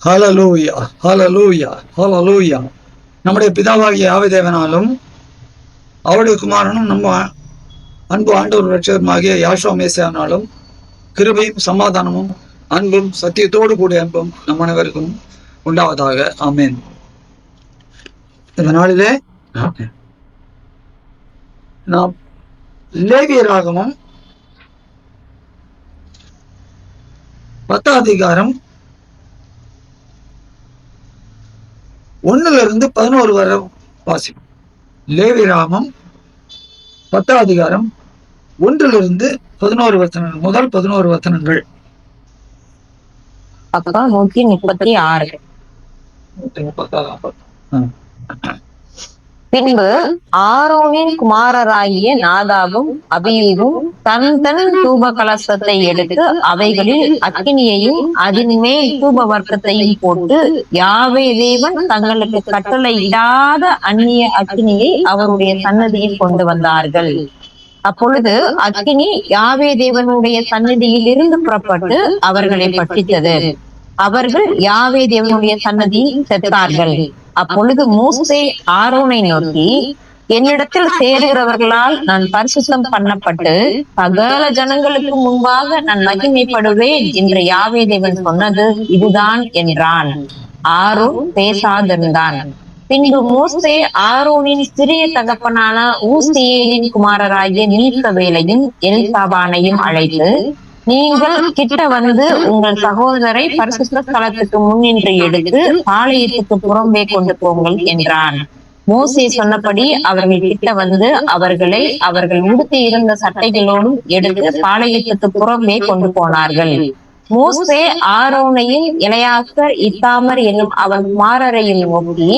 ஹalleluya, ஹalleluya, ஹalleluya. நம்முடைய பிதாவாகிய யாவே தேவனாலும் அவருடைய குமாரனும் நம்ம அன்பு ஆண்டவர் ரட்சகருமாகிய யாஷோவா மேசியானாலும் கிருபையும் சமாதானமும் அன்பும் சத்தியத்தோடு கூடிய அன்பும் நம் அனைவருக்கும் உண்டாவதாக. ஆமென். இந்த நாளிலே நாம் லேவியராகமம் 10 அதிகாரம் 1-11 வரை வாசிப்போம். லேவியராகமம் 10 அதிகாரம் 1-11 வசனங்கள், முதல் 11 வசனங்கள். அப்பா 136. பின்பு ஆரோனின் குமாரராகிய நாதாபும் அபியூவும் தன் தன் தூப கலசத்தை எடுத்து அவைகளில் அக்கினியையும் அதன் மேல் தூப வர்க்கத்தையும் போட்டு யாவே தேவன் தங்களுக்கு கட்டளை இடாத அந்நிய அக்கினியை அவருடைய சன்னதியில் கொண்டு வந்தார்கள். அப்பொழுது அக்கினி யாவே தேவனுடைய சன்னதியில் இருந்து புறப்பட்டு அவர்களை பட்சித்தது. அவர்கள் யாவே தேவனுடைய சன்னதியில் செத்தார்கள். அப்பொழுது மோசே ஆரோனை நோக்கி, என்னிடத்தில் சேருகிறவர்களால் நான் பரிசுத்தம் பண்ணப்பட்டு சகல ஜனங்களுக்கு முன்பாக நான் மகிமைப்படுவேன் என்று யாவே தேவன் சொன்னது இதுதான் என்றான். ஆரோன் பேசாதிருந்தான். பின்பு மோசே ஆரோனின் சிறிய தகப்பனான ஊசியேலின் குமாரராகிய நீக்கவேலையும் எலிசாபானையும் அழைத்து, நீங்கள் கிட்ட வந்து உங்கள் சகோதரரை பரிசுத்த ஸ்தலத்துக்கு முன்னின்று எடுத்து பாளையத்துக்கு புறம்பே கொண்டு போங்கள் என்றான். மோசே சொன்னபடி அவர்கள் கிட்ட வந்து அவர்களை அவர்கள் உடுத்தி இருந்த சட்டைகளோடும் எடுத்து பாளையத்துக்கு புறம்பே கொண்டு போனார்கள். மோசே ஆரோனையும் எலையாசர் இத்தாமர் என்னும் அவன் குமாரரையும் நோக்கி,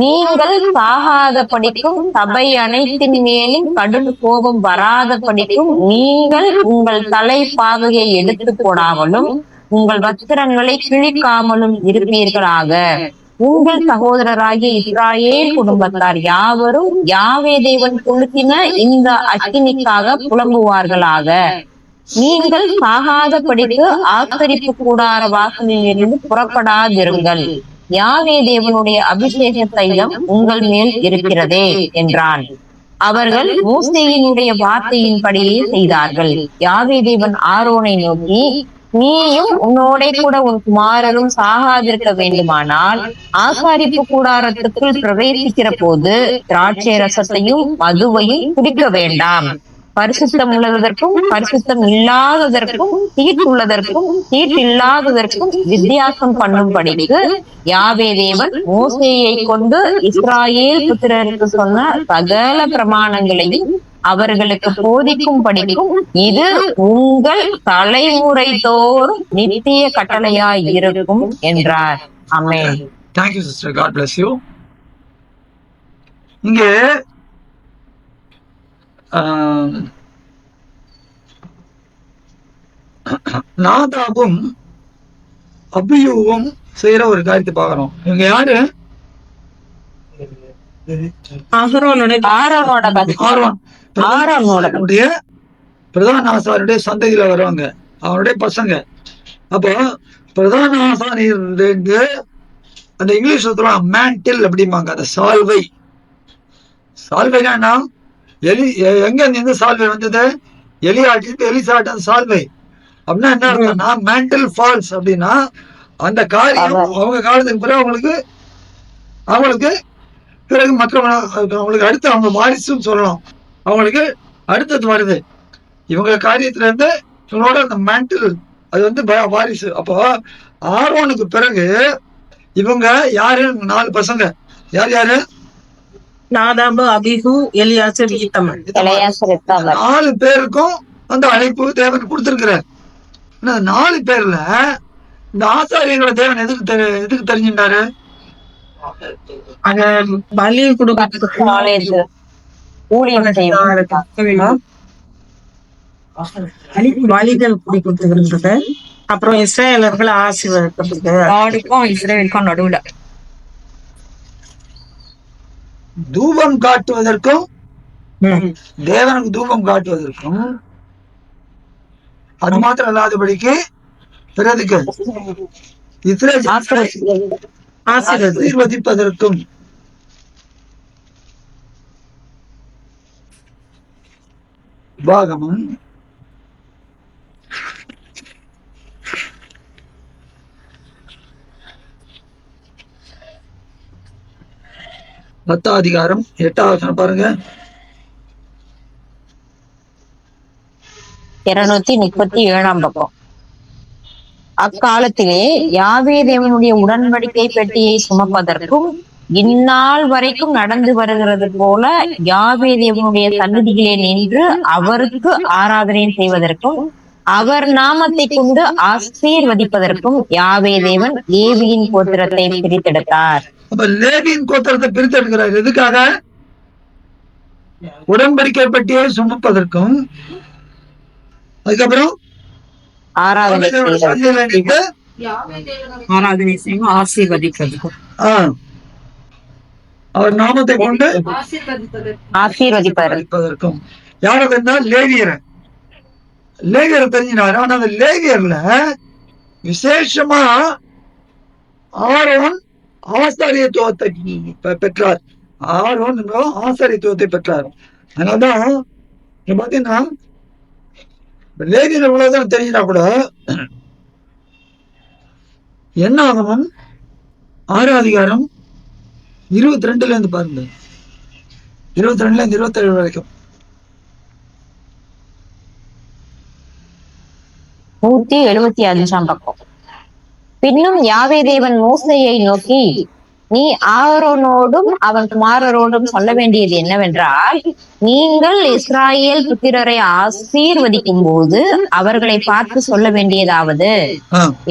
நீங்கள் சாகாத படிக்கும் சபை அனைத்தின் மேலும் கடும் கோபம் வராத படிக்கும் நீங்கள் உங்கள் தலைப்பாகையை எடுத்து போடாமலும் உங்கள் வஸ்திரங்களை கிழிக்காமலும் இருப்பீர்களாக. உங்கள் சகோதரராகிய இஸ்ராயேல் குடும்பத்தார் யாவரும் யாவே தேவன் கொளுத்தின இந்த அக்கினிக்காக புலம்புவார்களாக. நீங்கள் சாகாத படிக்கு ஆசரிப்பு கூடார வாசலில் இருந்து புறப்படாதிருங்கள். யாவே தேவனுடைய அபிஷேக தைலம் உங்கள் மேல் இருக்கிறதே என்றான். அவர்கள் மோசேயினுடைய வார்த்தையின்படியே செய்தார்கள். யாவே தேவன் ஆரோனை நோக்கி, நீயும் உன்னோட கூட உன் குமாரரும் சாகாதிருக்க வேண்டுமானால் ஆசாரிப்பு கூடாரத்துக்குள் பிரவேசிக்கிற போது திராட்சை ரசத்தையும் மதுவையும் குடிக்க வேண்டாம். பரிசுத்தம் உள்ளதற்கும் பரிசுத்தம் இல்லாததற்கும் தீட்டுள்ளதற்கும் தீட்டில்லாததற்கும் வித்தியாசம் பண்ணும்படிக்கு யாவே தேவன் மோசேயை கொண்டு இஸ்ராயேல் புத்திரருக்கு சொன்ன சகல பிரமாணங்களையும் அவர்களுக்கு போதிக்கும் படிக்கும் இது உங்கள் தலைமுறை தோறும் நித்திய கட்டளையாய் இருக்கும் என்றார். ஆமென். Thank you, sister. God bless you. இங்கே நாதாபும் அபியூவும் செய்யற ஒரு காரியத்தை பார்க்கிறோம். இவங்க யாரு? ஆரோனுடைய பிரதான ஆசாரியுடைய சந்ததியில வருவாங்க, அவனுடைய பசங்க. அப்போ பிரதான ஆசாரியிலிருந்து அந்த இங்கிலீஷ் மேண்டில் அப்படிம்பாங்க, அந்த சால்வை. சால்வைனா எங்க இருந்து சால்வை வந்தது? எலியாட்டு எலிசாட்டு அந்த சால்வை அப்படின்னா என்ன அர்த்தம்னா, மேண்டல் ஃபால்ஸ் அப்படின்னா அந்த காரியம் அவங்க காலத்துக்கு பிறகு அவங்களுக்கு பிறகு அவங்களுக்கு அடுத்து அவங்க வாரிசுன்னு சொல்லலாம், அவங்களுக்கு அடுத்தது வருது. இவங்க காரியத்துல இருந்து இவங்களோட அந்த மேண்டல் அது வந்து வாரிசு. அப்போ ஆரோனுக்கு பிறகு இவங்க யாரு? 4 பசங்க. யார் யாரு? Nadab, Abihu, Eleazar, ஈத்தாமர். 4 பேருக்கும் அந்த அழைப்பு தேவன் கொடுத்திருக்கிறார். 4 பேர்ல இந்த ஆசாரியங்களோட தேவன் எதுக்கு தெரிஞ்சின்றாரு? பலி கொடுக்க பலிகள் கொடுத்துக்கிறது, அப்புறம் இஸ்ரேலர்கள் ஆசீர்வாதத்துக்கும் இஸ்ரேலுக்கும் நடுவுல தூபம் காட்டுவதற்கும் தேவனுக்கு தூபம் காட்டுவதற்கும், அது மாத்திரம் இல்லாதபடிக்கு பிறருக்கு இஸ்ரேல் ஆசீர்வதிப்பதற்கும். உபாகமம் 10 அதிகாரம் 8வது வசனம் பாருங்க. 237 பக்கம். அக்காலத்திலே யாவே தேவனுடைய உடன்படிக்கை பெட்டியை சுமப்பதற்கும் இந்நாள் வரைக்கும் நடந்து வருகிறது போல யாவே தேவனுடைய சந்நிதியிலே நின்று அவருக்கு ஆராதனை செய்வதற்கும் அவர் நாமத்தை கொண்டு ஆசீர்வதிப்பதற்கும் யாவே தேவன் லேவியின் கோத்திரத்தை பிரித்தெடுத்தார். அப்ப லேவியின் கோத்திரத்தை பிரித்தெடுக்கிறார். எதுக்காக? உடன்படிக்கை பெட்டியை சுமப்பதற்கும், அதுக்கப்புறம் ஆராதனை செய்யும் ஆசீர்வதிப்பதற்கும், அவர் நாமத்தை கொண்டு ஆசீர்வதிப்பதற்கும். யாரும் இருந்தால் லேவியரை தெரிஞ்சினாரு. ஆனா அந்த லேவியர்ல விசேஷமா ஆரோன் ஆசாரியத்துவத்தை பெற்றார். ஆரோன் ஆசாரியத்துவத்தை பெற்றார். அதனாலதான் பாத்தீங்கன்னா லேவியர் இவ்வளவுதான் தெரிஞ்சினா கூட என்ன ஆகமம் 6 அதிகாரம் 22 இருந்து பாருங்க, 22 இருந்து 27 வரைக்கும். 175 பக்கம். பின்னும் யாவே தேவன் மோசேயை நோக்கி, நீ ஆரோனோடும் அவன் குமாரரோடும் சொல்ல வேண்டியது என்னவென்றால், நீங்கள் இஸ்ராயேல் புத்திரரை ஆசீர்வதிக்கும் போது அவர்களை பார்த்து சொல்ல வேண்டியதாவது,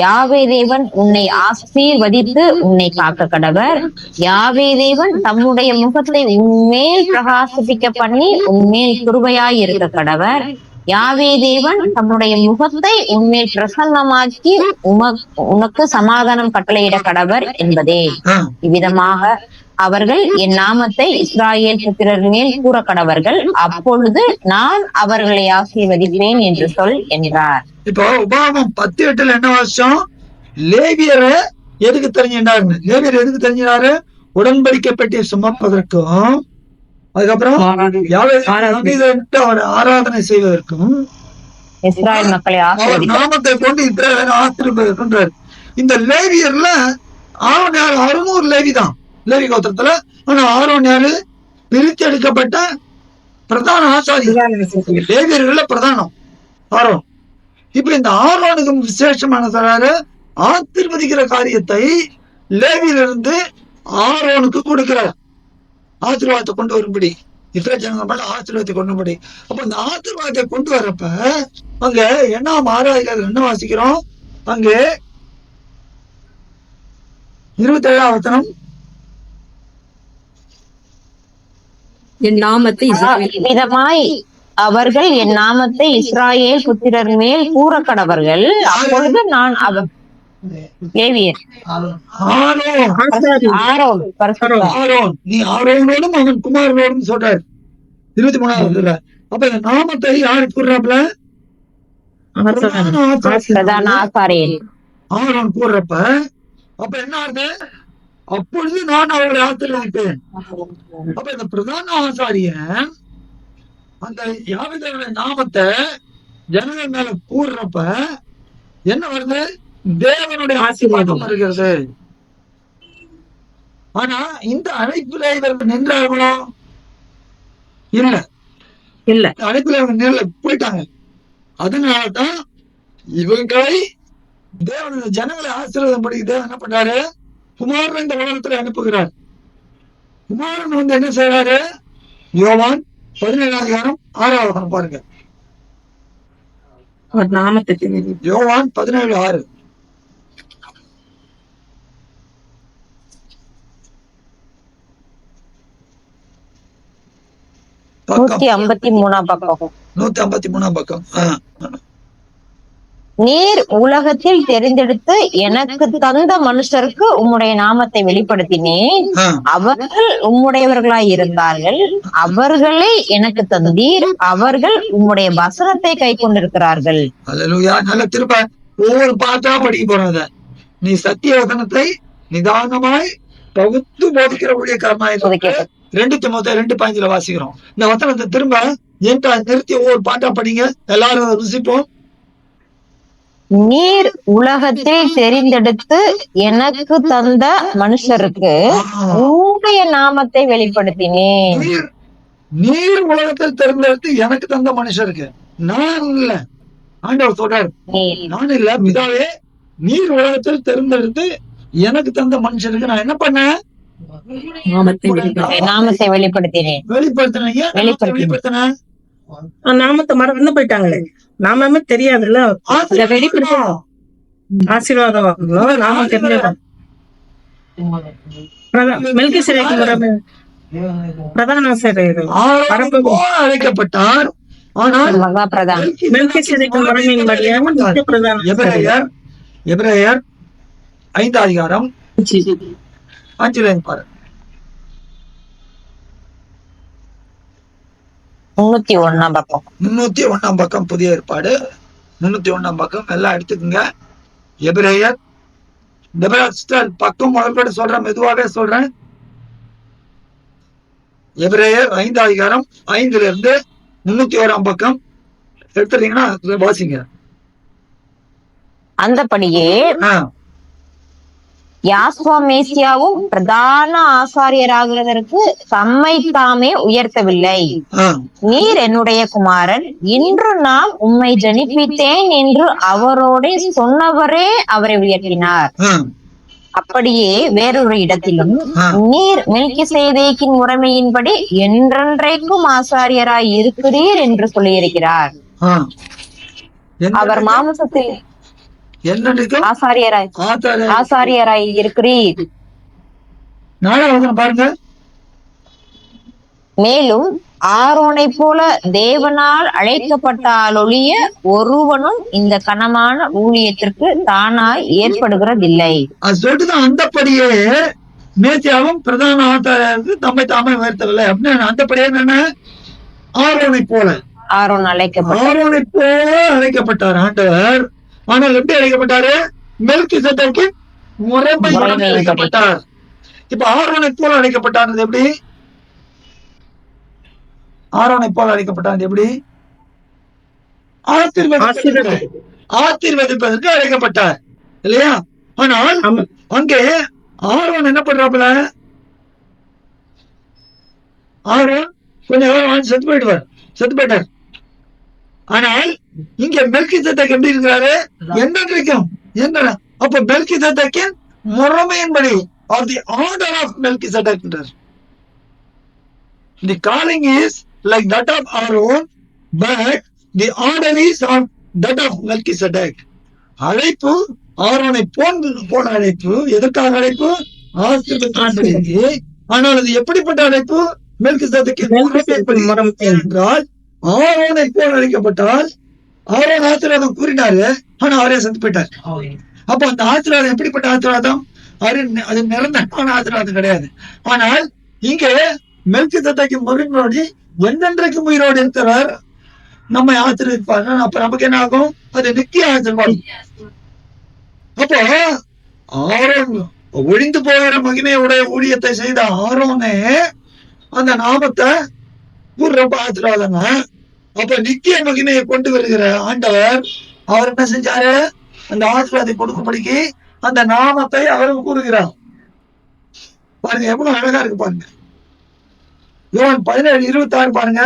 யாவே தேவன் உன்னை ஆசீர்வதித்து உன்னை காக்க கடவர். யாவே தேவன் தம்முடைய முகத்தை உன்மேல் பிரகாசிப்பிக்க பண்ணி உன்மேல் கிருபையாய் இருக்க கடவர். யாவே தேவன் தம்முடைய முகத்தை உன்மேல் பிரசன்னமாக்கி உனக்கு சமாதானம் கட்டளையிட கடவர் என்பதே. இவ்விதமாக அவர்கள் என் நாமத்தை இஸ்ராயேல் புத்திரர் மேல் கூற கடவர்கள். அப்பொழுது நான் அவர்களை ஆசீர்வதிப்பேன் என்று சொல் என்றார். இப்போ உபாகமம் 10:8 என்ன வருஷம்? லேவியரை எதுக்கு தெரிஞ்சினாரு? லேவியர் எதுக்கு தெரிஞ்சினாரு? உடன்படிக்கை பெட்டியை சுமப்பதற்கும், அதுக்கப்புறம் ஆராதனை செய்வதற்கும், இஸ்ராயேல் மக்களை நாமத்தை கொண்டு இஸ்ராயேலை ஆசீர்வதிப்பதற்கும். இந்த லேவியர்ல ஆரோன் யாரு? 600 லேவி தான் லேவி கோத்திரத்துல. ஆனா ஆரோன் யாரு? பிரித்தெடுக்கப்பட்ட பிரதான ஆசாரி. லேவியர்கள்ல பிரதானம் ஆரோன். இப்ப இந்த ஆரோனுக்கு விசேஷமான சொல்றாரு, ஆசீர்வதிக்கிற காரியத்தை லேவியிலிருந்து ஆரோனுக்கு கொடுக்கிறார். ஆசீர்வாதத்தை கொண்டு வரும்படி, இஸ்ரேல் ஜனங்கள் ஆசீர்வாதத்தை கொண்டு வரும்படி. அப்ப இந்த ஆசீர்வாதத்தை கொண்டு வரப்ப அங்க என்ன 6 என்ன வாசிக்கிறோம்? அங்கே 27ஆம் வசனம், என் நாமத்தை விதமாய் அவர்கள் என் நாமத்தை இஸ்ராயேல் புத்திரர் மேல் கூற கடவர்கள். அப்பொழுது நான் லேவியர் நீ ஆரோனோடும் அவன் குமாரனோடும் சொல்றாரு 23ஆவது. அப்ப இந்த நாமத்தை யாரு கூடுறாப்ல? ஆரோன் கூடுறப்ப அப்ப என்ன ஆகுது? அப்பொழுது நான் அவர்களை ஆசீர்வதிப்பேன். அப்ப இந்த பிரதான ஆசாரியன் அந்த யாவேதேவனுடைய நாமத்தை ஜனங்கள் மேல கூடுறப்ப என்ன வருது? தேவனுடைய ஆசீர்வாதம் வருகிறது. ஆனா இந்த அழைப்புல இவர்கள் நின்றார்களோ? இல்ல. அழைப்புல இவங்க நில போயிட்டாங்க. அதனாலதான் இவங்களை தேவனுடைய ஜனங்களை ஆசீர்வாதம் பண்ணி தேவன் என்ன பண்றாரு? குமாரன் இந்த உலகத்துல அனுப்புகிறார். குமாரன் வந்து என்ன செய்யறாரு? யோவான் 17ஆம் அதிகாரம் 6வது வசனம் பாருங்க. யோவான் 17:6. நூத்தி 53ஆம் பக்கம். 153ஆம் பக்கம். நீர் உலகத்தில் தெரிந்தெடுத்து எனக்கு தந்த மனுஷருக்கு உம்முடைய நாமத்தை வெளிப்படுத்தினேன். அவர்கள் உம்முடையவர்களாய் இருந்தார்கள். அவர்களை எனக்கு தந்தீர். அவர்கள் உம்முடைய வசனத்தை கை கொண்டிருக்கிறார்கள். அல்லேலூயா. நல்ல திருப்ப ஒவ்வொரு பாட்டா படிக்க போறோம். நீ சத்திய வசனத்தை நிதானமாய் பகுத்து போதிக்கிற ஊழியக்காரனாய் இரு. 2 தீமோத்தேயு 2:15 வாசிக்கிறோம். இந்த வசனத்தை திரும்ப என்கிட்ட நிறுத்தி ஒவ்வொரு பாட்டா படிங்க, எல்லாரும் அதை ருசிப்போம். நீர் உலகத்தில் தெரிந்தெடுத்து எனக்கு தந்த மனுஷருக்கு உன்னுடைய நாமத்தை வெளிப்படுத்தினேன். நீர் உலகத்தில் தெரிந்தெடுத்து எனக்கு தந்த மனுஷருக்கு, நான் இல்ல, ஆண்டவர் சொல்றாரு, நான் இல்ல, பிதாவே நீர் உலகத்தில் தெரிந்தெடுத்து எனக்கு தந்த மனுஷருக்கு நான் என்ன பண்ணேன்? நாமத்தை வெளிப்படுத்தினேன். வெளிப்படுத்தினேன். நாமத்தை மறந்து போயிட்டாங்களே, நாமமே தெரியாதுல்ல, ஆசீர்வாதம் நாம தெரிஞ்சதான். மெல்கிசேதேக்கு முறைமை பிரதான ஆசாரியர் அழைக்கப்பட்டார். ஆனால் மகா பிரதான மெல்கிசேதேக்கு முறைமையின்படியாக பிரதான எபிரேயர் 5 அதிகாரம் 5 பாரு. 301 பக்கம். 301 பக்கம் புதிய ஏற்பாடு, 301 பக்கம் எல்லாம் எடுத்துக்கோங்க. எபிரேயர் பக்கம் முதல்பட்டு சொல்றேன், மெதுவாவே சொல்றேன். எபிரேயர் 5 அதிகாரம் 5 இருந்து 301 பக்கம் எடுத்துட்டீங்கன்னா வாசிங்க. அந்தபடியே யாஸ்வா மேசியாவும் பிரதான ஆசாரியராகிறதற்கு தம்மை தாமே உயர்த்தவில்லை. நீர் என்னுடைய குமாரன், இன்று நான் உம்மை ஜனிப்பித்தேன் என்று அவரோட சொன்னவரே அவரை உயர்த்தினார். அப்படியே வேறொரு இடத்திலும் நீர் மெல்கிசேதேக்கின் முறைமையின்படி என்றென்றைக்கும் ஆசாரியராய் இருக்கிறீர் என்று சொல்லியிருக்கிறார். அவர் மாம்சத்தில் ஆசாரியராய் இருக்கிறீர். பாருங்க, மேலும் ஆரோனை போல தேவனால் அழைக்கப்பட்டாலொழிய ஒருவனும் இந்த கனமான ஊழியத்திற்கு தானாய் ஏற்படுகிறதில்லை. அது சொல்லிட்டுதான் அந்தப்படியே மேசியாவும் பிரதான ஆசாரியருக்கு தம்மை தாமே உயர்த்தவில்லை அப்படின்னு. அந்தப்படியே என்ன? ஆரோனை போல அழைக்கப்பட்டார் ஆண்டவர். ஆனால் எப்படி அழைக்கப்பட்டாரு? மெல்கிசேதேக்கு முறைமையுடன் அழைக்கப்பட்டார். இப்ப ஆரோனை போல அழைக்கப்பட்டார். எப்படி ஆரோனை போல அழைக்கப்பட்டார்? எப்படி? ஆசீர்வதிப்பதற்கு அழைக்கப்பட்டார் இல்லையா? ஆனால் அங்கே ஆரோன் என்ன பண்றாப்புல? ஆரோன் கொஞ்சம் செத்து போயிட்டார். ஆனால் இங்க மெல்கிசேதேக்கு எப்படி இருக்கிறாரு? என்றைக்கும் என்ன? அப்ப மெல்கிசேதேக்கின் முறைமையின்படி, or the order of Melchizedek. The calling is like that of Aaron, but the order is of that of Melchizedek. அழைப்பு ஆரோனை போன அழைப்பு. எதற்காக அழைப்பு? ஆசீர்வாதத்திற்கு. ஆனால் அது எப்படிப்பட்ட அழைப்பு? மெல்கிசேதேக்கு என்றால் ஆரோனை போல் அழைக்கப்பட்டால் ஆரோன் ஆசீர்வாதம் கூறினாரு, ஆனா அவரே செத்து போயிட்டார். அப்ப அந்த ஆசீர்வாதம் எப்படிப்பட்ட ஆசீர்வாதம்? அது நிரந்தரமான ஆசீர்வாதம் கிடையாது. ஆனால் இங்க மெல்கிசேதேக்கு முறைமையோடு என்றென்றைக்கும் உயிரோடு இருக்கிறார், நம்மை ஆசீர்வதிப்பார். அப்ப நமக்கு என்ன ஆகும்? அது நித்திய ஆசீர்வாதம். அப்போ ஆரோன் ஒழிந்து போகிற மகிமையுடைய ஊழியத்தை செய்த ஆரோனே அந்த நாமத்தை ரொம்ப ஆசீர்வாதங்க. அப்ப நித்திய மகிமையை கொண்டு வருகிற ஆண்டவர் அவர் என்ன செஞ்சாரு? அந்த ஆசீர்வாதத்தை கொடுக்கும்படிக்கு அந்த நாமத்தை அவருக்கு கூறுகிறார். பாருங்க எவ்வளவு அழகா இருக்கு பாருங்க. யோவான் 17:26 பாருங்க.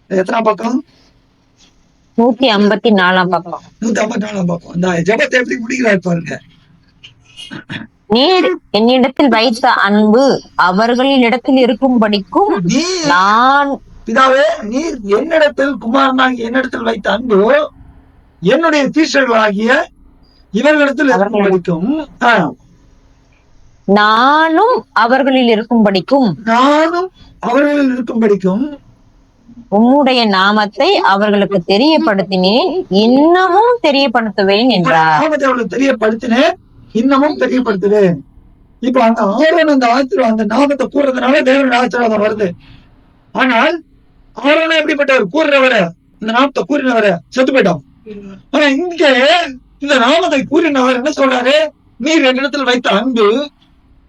எத்தனாம் பக்கம்? 154 பக்கம். 154 பக்கம். அந்த ஜெபத்தை எப்படி முடிக்கிறார் பாருங்க. நீர் என்னிடத்தில் வைத்த அன்பு அவர்களிடத்தில் இருக்கும்படிக்கும் நான் பிதாவே நீர் என்னிடத்தில் குமாரனாகி என்னிடத்தில் வைத்த அன்பு என்னுடைய சீஷர்களாகிய இவர்களிடத்தில் இருக்கும்படிக்கும் நானும் அவர்களில் இருக்கும்படிக்கும் உம்முடைய நாமத்தை அவர்களுக்கு தெரியப்படுத்தினேன், இன்னமும் தெரியப்படுத்துவேன் என்றார். நாமத்தை அவர்களுக்கு தெரியப்படுத்தினேன், இன்னமும் தெரியப்படுத்துவேன். இப்ப அந்த ஆரோன் அந்த ஆசீர்வாதம் அந்த நாமத்தை கூறுறதுனால தேவனுடைய ஆசீர்வாதம் வருது. ஆனால் ஆரோன் எப்படிப்பட்டவர்? கூறுறவர, இந்த நாமத்தை கூறினவர செத்து போயிட்டோம். ஆனா இங்க இந்த நாமத்தை கூறினவர் என்ன சொல்றாரு? நீர் என்னிடத்தில் வைத்த அன்பு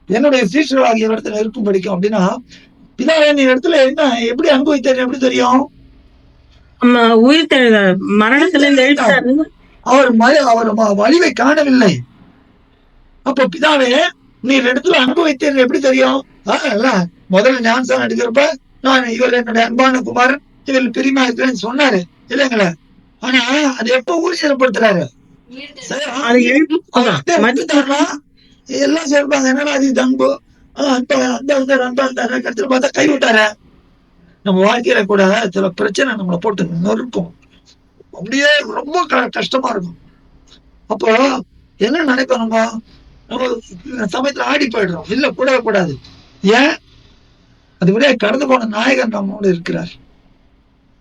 என்னுடைய சீஷர்களாகிய இடத்துல இருக்கும் படிக்கும் அப்படின்னா, பிதாவே நீ இடத்துல என்ன எப்படி அன்பு வைத்தாரு எப்படி தெரியும்? உயிர் தெழுத மரணத்துல இருந்து எழுத்தாரு. அவர் வலிவை காணவில்லை. அப்ப பிதாவே நீர் இடத்துல அன்பு வைத்தேன் எப்படி தெரியும்? முதல்ல ஞானசானம் எடுக்கிறப்ப நான் இவர் என்னுடைய அன்பான குமாரன், இவர் பிரியமா இருக்கிறேன்னு சொன்னாரு இல்லைங்களா? ஆனா அது எப்ப ஊர்ஜிதப்படுத்துறாரு? எல்லாம் சொல்றாங்க என்னன்னா அது அன்பு, கருத்துல பார்த்தா கை விட்டார. நம்ம வாழ்க்கையில கூட சில பிரச்சனை நம்மளை போட்டு நொறுக்கும், அப்படியே ரொம்ப கஷ்டமா இருக்கும். அப்போ என்ன நினைப்போம் நம்ம சமயத்துல ஆடி போயிடுறோம். இல்ல கூடவே கூடாது. ஏன்? அது விட கடந்து போன நாயகன் நம்மோடு இருக்கிறார்.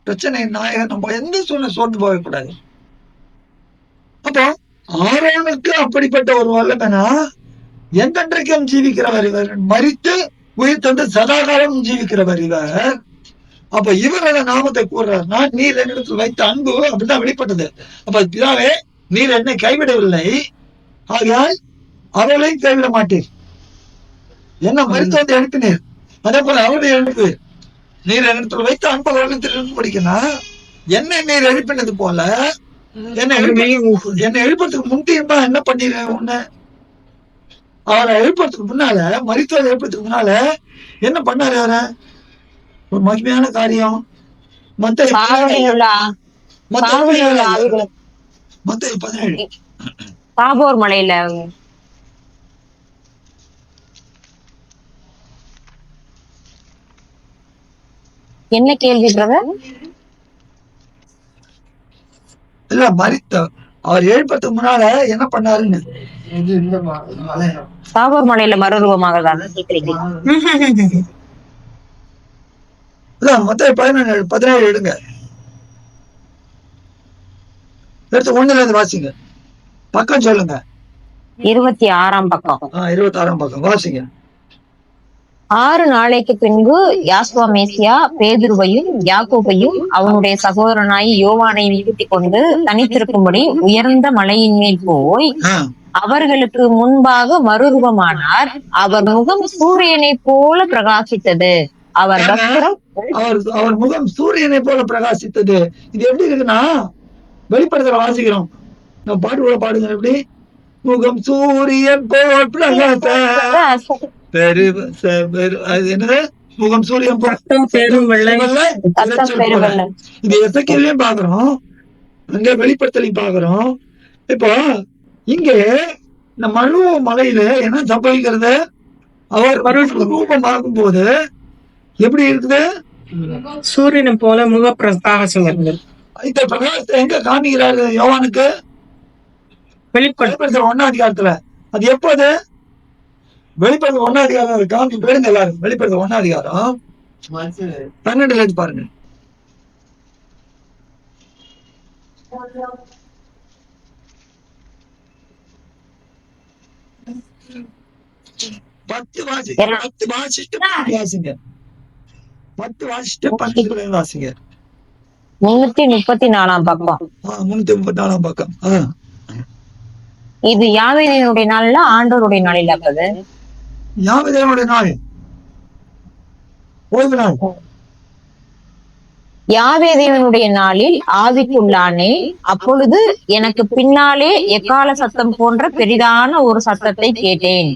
பிரச்சனையின் நாயகன். நம்ம எந்த சூழ்நிலை சோர்ந்து போகக்கூடாது. அப்போ ஆரோனுக்கு அப்படிப்பட்ட ஒரு வல்லமைனா எந்தென்றைக்கும் ஜீவிக்கிறவர் இவர், மரித்து உயிர் தந்து சதாகாலம் ஜீவிக்கிறவர் இவர். அப்ப இவரோட நாமத்தை கூறுறார். நான் நீர் என்னிடத்தில் வைத்த அன்பு அப்படிதான் வெளிப்பட்டது. அப்ப பிதாவே நீர் என்னை கைவிடவில்லை, ஆகையால் அவர்களையும் கைவிட மாட்டீர். என்ன மரித்து வந்து எழுப்பினீர், அதே போல அவருடைய எழுப்பு நீர் என்னிடத்தில் வைத்த அன்பு அவர்களும் திரும்ப படிக்கணும். என்ன நீர் எழுப்பினது போல என்னை எழுப்பறதுக்கு முன்னியமா என்ன பண்ணிடுறேன் ஒண்ணு, அவரை எழுப்பறதுக்கு முன்னால, மரித்தவரை எழுப்பறதுக்கு முன்னால என்ன பண்ணாரு? அவரை ஒரு மகிமையான காரியம். மத்தேயு 17 தாபோர் மலையில என்ன கேள்வி பிரதர்? இல்ல மரித்த அவர் எழுப்பறதுக்கு முன்னால என்ன பண்ணாருன்னு. தாபோர் மலையில மறுரூபமாக மத்தேயு 17 எடுங்க, எடுத்து 1ல இருந்து வாசிங்க. பக்கம் சொல்லுங்க. 26ஆம் பக்கம். 26ஆம் பக்கம் வாசிங்க. 6 நாளைக்கு பின்பு யாசுவா மேசியா பேதுருவையும் யாக்கோபையும் அவனுடைய சகோதரனாய் யோவானையும் கூட்டிக் கொண்டு தனித்திருக்கும்படி உயர்ந்த மலையின் மேல் போய் அவர்களுக்கு முன்பாக மறுரூபமானார். அவர் முகம் சூரியனை போல பிரகாசித்தது. அவர் முகம் சூரியனை போல பிரகாசித்தது. இது எப்படி இருக்குன்னா, வெளிப்படுத்தல வாசிக்கிறோம். நம்ம பாட்டு கூட பாடுங்க. எப்படி? முகம் சூரியன் போல் பிரகாச என்னது? முகம் சூரியன் இது எசேக்கியேலையும் பாக்குறோம், அங்க வெளிப்படுத்தலையும் பாக்குறோம். இப்போ இங்க இந்த மழு மலையில என்ன சம்பவிக்கிறது? அவர் ரூபமாகும் போது எப்படி இருக்குது? சூரியனை போல முக பிரகாசம். இந்த பிரகாசத்தை எங்க காமிக்கிறாரு யோவானுக்கு? வெளிப்படுத்தல் 1ஆம் அதிகாரத்துல. அது எப்போது? வெளிப்படுத்தல் 1ஆம் அதிகாரம் காமி பேருங்க எல்லாரும். வெளிப்படுத்தல் 1ஆம் அதிகாரம் 12ல இருந்து பாருங்க. பத்து வாசிட்டு 334ஆம் பக்கம். 334ஆம் பக்கம். இது யாவேதேவனுடைய நாள்ல ஆண்டவருடைய நாளில் அப்பது யாவேதேவனுடைய நாள், ஓய்வு நாள். யாவேதேவனுடைய நாளில் ஆவிக்குள்ளானே. அப்பொழுது எனக்கு பின்னாலே எக்கால சத்தம் போன்ற பெரிதான ஒரு சத்தத்தை கேட்டேன்.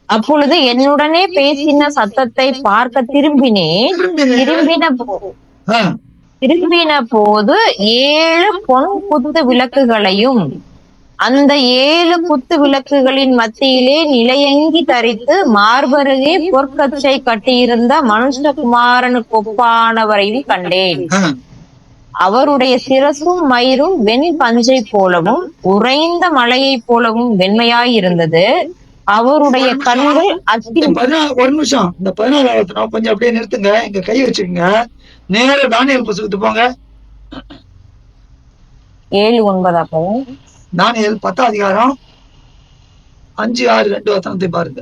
அப்பொழுது என்னுடனே பேசின சத்தத்தை பார்க்க திரும்பினேன். திரும்பின போது 7 பொன் குத்து விளக்குகளையும் அந்த 7 குத்து விளக்குகளின் மத்தியிலே நிலையங்கி தரித்து மார்பருகே பொற்கச்சை கட்டியிருந்த மனுஷகுமாரனுக்கு ஒப்பானவரையும் கண்டேன். அவருடைய சிரசும் மயிரும் வெண் பஞ்சை போலவும் உறைந்த மலையை போலவும் வெண்மையாயிருந்தது. அவருடைய கண்கள் ஒரு நிமிஷம். இந்த 14வது கொஞ்சம் அப்படியே நிறுத்துங்க. இங்க கை வச்சுக்கோங்க. நேர தானியேல் புத்தகத்துக்கு போங்க. 7:9 தானியேல் 10ஆம் அதிகாரம் 5, 6, 2 வசனத்தை பாருங்க.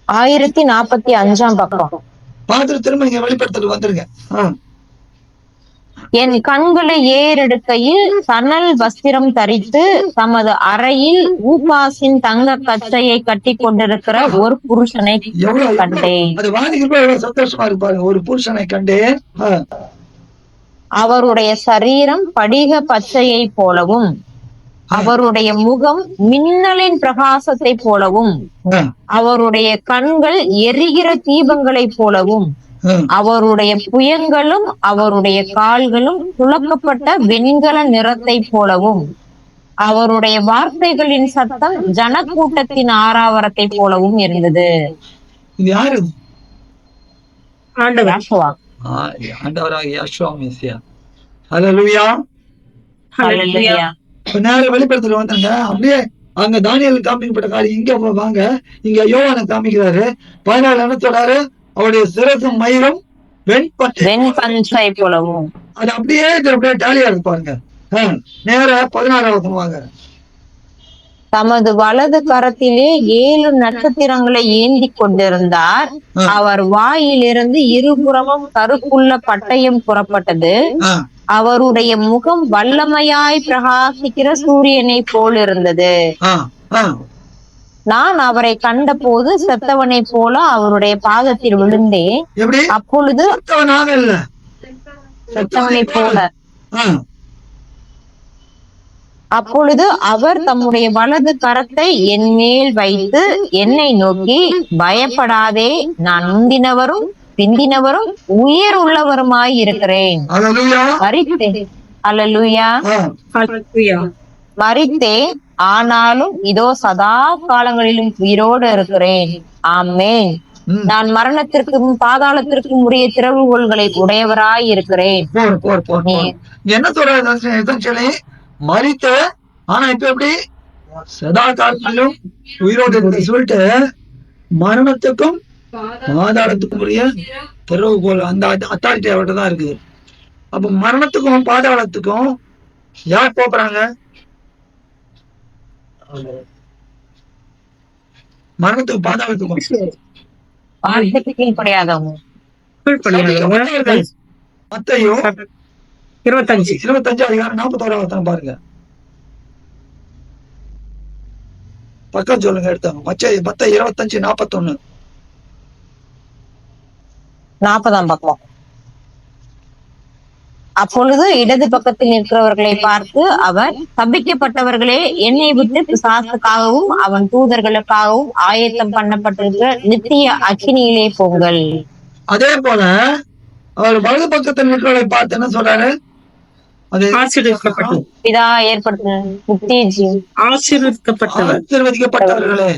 ஆயிரத்தி 45ஆம் பக்கம். பார்த்துட்டு திரும்ப இங்க வெளிப்படுத்தலுக்கு வந்துருங்க. என் கண்களை ஏறெடுக்கையில் சணல் வஸ்திரம் தரித்து தமது அறையில் ஊபாசின் தங்க கச்சையை கட்டி கொண்டிருக்கிற ஒரு புருஷனை கண்டேன். அது வாதிக்கிறப்ப எவ்வளவு சந்தோஷமா இருப்பாரு. ஒரு புருஷனை கண்டேன். அவருடைய சரீரம் படிக பச்சையை போலவும் அவருடைய முகம் மின்னலின் பிரகாசத்தை போலவும் அவருடைய கண்கள் எரிகிற தீபங்களை போலவும் அவருடைய புயங்களும் அவருடைய கால்களும் துளக்கப்பட்ட வெண்கல நிறத்தை போலவும் அவருடைய வார்த்தைகளின் சத்தம் ஜனக்கூட்டத்தின் ஆரவாரத்தை போலவும் இருந்தது. இது யாரு? யோசுவா. ஆண்டவராகிய யோசுவா மெசியா. ஹல்லேலூயா. ஹல்லேலூயா. நேரம் வெளிப்படுத்தல வந்தாங்க. அப்படியே அங்க தானியேல் காமிக்கப்பட்ட காரியம் இங்க வாங்க. இங்க யோவானை காமிக்கிறாரு. 14 என்ன சொல்றாரு? அவருடைய சிரசும் மயிரும் வெண்பஞ்சை போலவும். அது அப்படியே டேலியா இருப்பாங்க. நேர 16 வாங்க. தமது வலது கரத்திலே 7 நட்சத்திரங்களை ஏந்தி கொண்டிருந்தார். அவர் வாயிலிருந்து இருபுறமும் கருப்புள்ள பட்டயம் புறப்பட்டது. அவருடைய முகம் வல்லமையாய் பிரகாசிக்கிற சூரியனை போல் இருந்தது. நான் அவரை கண்ட போது செத்தவனை போல அவருடைய பாதத்தில் விழுந்தேன். அப்பொழுது செத்தவனை போல அப்பொழுது அவர் தம்முடைய வலது கரத்தை என் மேல் வைத்து என்னை நோக்கி, பயப்படாதே, நான் முந்தினவரும் பிந்தினவரும் உயர் உள்ளவருமாய் இருக்கிறேன். மரித்தேன், ஆனாலும் இதோ சதா காலங்களிலும் உயிரோடு இருக்கிறேன். ஆமென். நான் மரணத்திற்கும் பாதாளத்திற்கும் உரிய திறவுகோல்களை உடையவராய் இருக்கிறேன். என்ன சொல்ற? மரித்த, ஆனா இப்ப எப்படி சதா காலத்திலும் உயிரோடு சொல்லிட்டு மரணத்துக்கும் பாதாளத்துக்கும் உரிய திறவுகோல் அந்த அத்தாரிட்டி அவர்கிட்ட தான் இருக்குது. அப்ப மரணத்துக்கும் பாதாளத்துக்கும் யார் போறாங்க? மரணத்துக்கும் பாதாளத்துக்கும் மத்தேயு 25 அதிகாரம் 41 பாருங்க. பக்கம் சொல்லுங்க, எடுத்தாங்க. மத்தேயு 25 41 40 பக்கம். அப்பொழுது இடது பக்கத்தில் நிற்கிறவர்களை பார்த்து அவர், சபிக்கப்பட்டவர்களே, என்னை விட்டு பிசாசுக்காகவும் அவன் தூதர்களுக்காகவும் ஆயத்தம் பண்ணப்பட்டிருக்கிற நித்திய அக்கினியிலே போங்கள். அதே போல அவர் வலது பக்கத்தில் நிற்கிறவர்களை பார்த்து என்ன சொல்றாரு? பிதா ஏற்படுத்தின ஆசீர்வதிக்கப்பட்டவர்களே.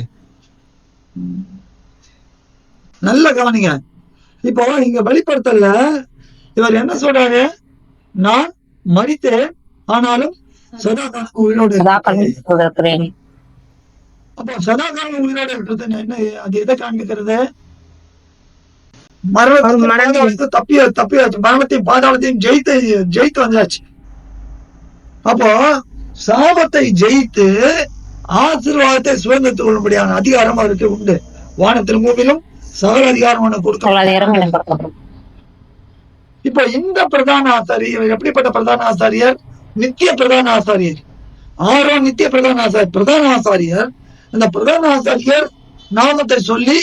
நல்ல கவனிங்க. இப்போ இங்க வெளிப்படுத்தல இவர் என்ன சொல்றாரு? நான் மரித்தேன், ஆனாலும் சதா காலம் உயிரோடு இருக்கிறேன். அப்போ சதா காலம் உயிரோடு இருக்கிறது என்ன? அது எதை காண்பிக்கிறது? மரணத்தை தப்பியாச்சு. மரணத்தையும் பாதாளத்தையும் ஜெயித்து வந்தாச்சு. அப்போ சாபத்தை ஜெயித்து ஆசீர்வாதத்தை சுதந்திரத்துக் கொள்ளும்படியான அதிகாரம் அவருக்கு உண்டு. வானத்திலும் பூமியிலும் சகல அதிகாரம் கொடுக்க. இப்ப இந்த பிரதான ஆசாரியர் எப்படிப்பட்ட பிரதான ஆசாரியர்? நித்திய பிரதான ஆசாரியர். ஆரோன் நித்திய பிரதான ஆசாரியர். பிரதான ஆசாரியர். இந்த பிரதான ஆசாரியர் நாமத்தை சொல்லி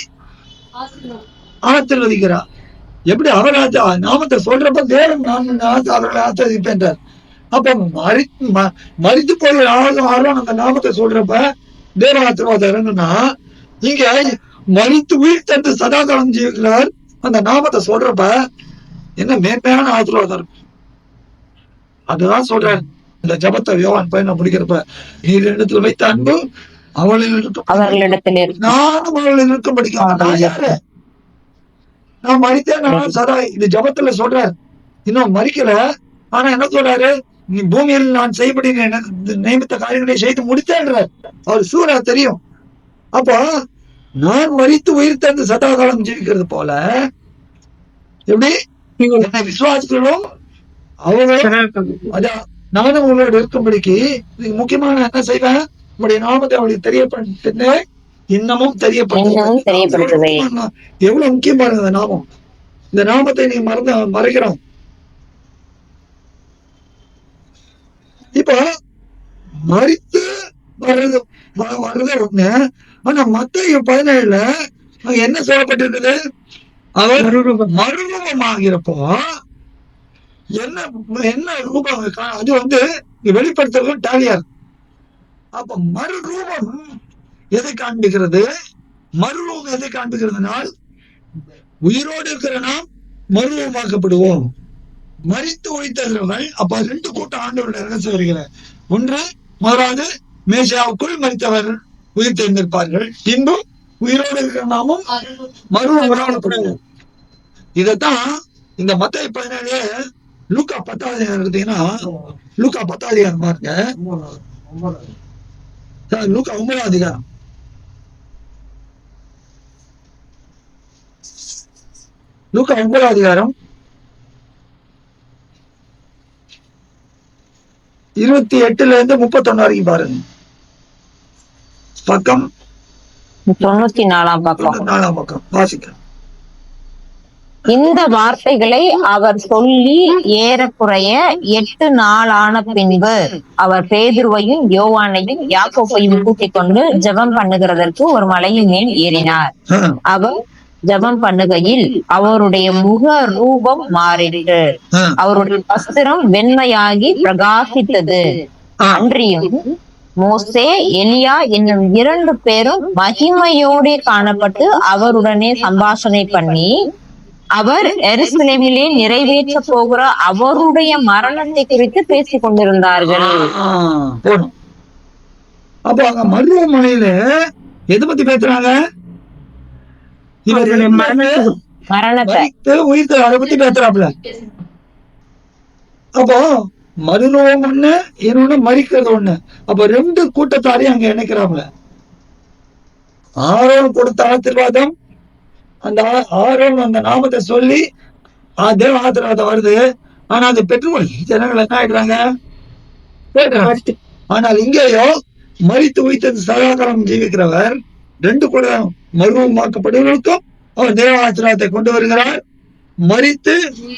ஆசீர்வதிக்கிறார். எப்படி அவர் நாமத்தை சொல்றப்ப தேவன் அவர்களை ஆசீர்வதிப்பேன்றார். அப்ப மரித்து போய் ஆரோன் அந்த நாமத்தை சொல்றப்ப தேவ ஆசீர்வாதம் இறங்குனா, இங்க மரித்து உயிர் தந்து சதாகாலம் ஜீவிக்கிறார். அந்த நாமத்தை சொல்றப்ப என்ன மேன்மையான ஆசீர்வாதம் இருக்கும். அதுதான் சொல்றேன். இந்த ஜபத்தை யோவான் பையனை முடிக்கிறப்ப, நீர் இடத்துல வைத்த அன்பு அவர்களிடத்தில் நானும் அவர்களில் இருக்கும் படிக்க. நான் மறித்தேன் சதா இந்த ஜபத்துல சொல்றேன். இன்னும் மறிக்கல. ஆனா என்ன சொல்றாரு? நீ பூமியில் நான் செய்யப்படி நியமித்த காரியங்களை செய்து முடித்தேன்றார். அவர் சூரா தெரியும். அப்போ நான் மரித்து உயிர் தந்து சதாகாலம் ஜீவிக்கிறது போல எப்படி என்னை விசுவாசிகளும் அவங்களும் நானும் உங்களோட இருக்கும்படிக்கு முக்கியமான என்ன செய்வேன்? உங்களுடைய நாமத்தை அவளுக்கு தெரியப்படுத்தினேன், இன்னமும் தெரியப்படுத்துவேன். எவ்வளவு முக்கியமானது நாமம். இந்த நாமத்தை நீ மறைக்கிறோம். இப்ப மறித்து வர்றது ஒண்ணு. ஆனா மத்தேயு 17 அங்க என்ன சொல்லப்பட்டிருக்குது? அவர் மறுரூபமாகிறப்போ என்ன என்ன ரூபம் அது வெளிப்படுத்துறது டாலியா இருக்கு. அப்ப மறுரூபம் எதை காண்பிக்கிறது? மறுரூபம் எதை காண்பிக்கிறதுனால் உயிரோடு இருக்கிற நாம் மறுரூபமாக்கப்படுவோம். மரித்து உயிர்த்தவர்கள் அப்ப 2 கூட்டம் ஆண்டவருடைய ரகசியம் வருகிறார். ஒன்று, முதலாவது மேசியாவுக்குள் மரித்தவர்கள் உயிர் தெரிந்திருப்பார்கள். பின்பு உயிரோடு இருக்கிற நாமும் மறுரூபமாக்கப்படுவோம். இதத்தான் இந்த மத்தேயு 17 லூக்கா 10 எடுத்தீங்கன்னா, லூக்கா 10 பாருங்க, லூக்கா 9 லூக்கா 9 28 31 வரைக்கும் பாருங்க. பக்கம் 94 பக்கம் வாசிக்கிறேன். இந்த வார்த்தைகளை அவர் சொல்லி ஏறக்குறைய 8 நாள் ஆன பின்பு அவர் பேதுருவையும் யோவானையும் யாக்கோபையும் கூட்டிக் கொண்டு ஜெபம் பண்ணுகிறதற்கு ஒரு மலையின் மேல் ஏறினார். அவர் ஜெபம் பண்ணுகையில் அவருடைய முக ரூபம் மாறிற்று. அவருடைய வஸ்திரம் வெண்மையாகி பிரகாசித்தது. அன்றியும் மோசே, எலியா என்னும் 2 பேரும் மகிமையோடே காணப்பட்டு அவருடனே சம்பாஷணை பண்ணி அவர் எருசலேமிலே நிறைவேற்ற போகிற அவருடைய மரணத்தை குறித்து பேசிக் கொண்டிருந்தார்கள். அப்ப அங்க மருவமனையில எதை பத்தி பேசுறாங்க? மரணத்தை உயிர்த்து அதை பத்தி பேசுறாப்ல. அப்போ மறுநோயம் ஒண்ணு, இன்னொன்னு மறிக்கிறது ஒண்ணு. அப்ப 2 கூட்டத்தாரையும் அங்க இணைக்கிறாப்ல. ஆரோன் கொடுத்த ஆசீர்வாதம், அந்த ஆரோன் அந்த நாமத்தை சொல்லி தேவ ஆசீர்வாதம் வருது. ஆனா அதை பெற்றுக்கொள் ஜனங்கள் என்ன ஆயிடுறாங்க? ஆனால் இங்கேயோ மரித்து உயிர்த்தது சகாகாலம் ஜீவிக்கிறவர் 2 கூட மறுரூபமாக்கப்படுவதற்கும் அவர் தேவ ஆசீர்வாதத்தை கொண்டு வருகிறார். மரித்து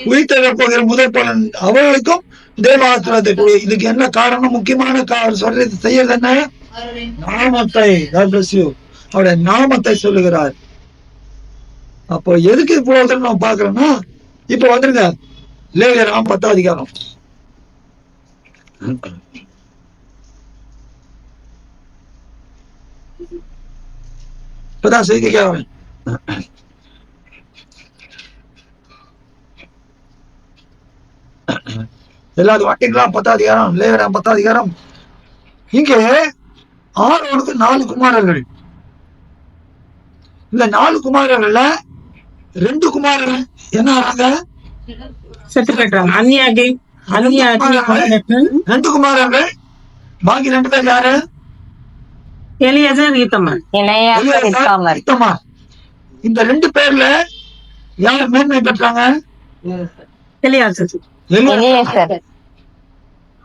உயிர்த்தெழ போகிற முதல் பலன் அவர்களுக்கும் தேவ ஆசீர்வாதத்தை கொடு. இதுக்கு என்ன காரணம்? முக்கியமான சொல்றது செய்யறது என்ன? நாமத்தை, அவருடைய நாமத்தை சொல்லுகிறார். அப்போ எதுக்கு இப்போ நம்ம பாக்குறோம்னா, இப்ப வந்துருங்க லேவியராம் 10 அதிகாரம். இப்பதான் செய்திக்காக எல்லாரும் வாட்டிங்களா? 10 அதிகாரம், லேவியராம் 10 அதிகாரம். இங்கே ஆரோனுக்கு 4 குமாரர்கள். இந்த 4 குமாரர்கள்ல 2 குமாரர்கள் என்ன ஆறாங்க? செத்து போயிட்டாங்க. 2 குமாரர்கள். பாக்கி 2 பேர் யாரு? எலியாசர், ஈத்தமார். இந்த 2 பேர்ல யார் மேன்மை பெற்றாங்க? எலியாசர்.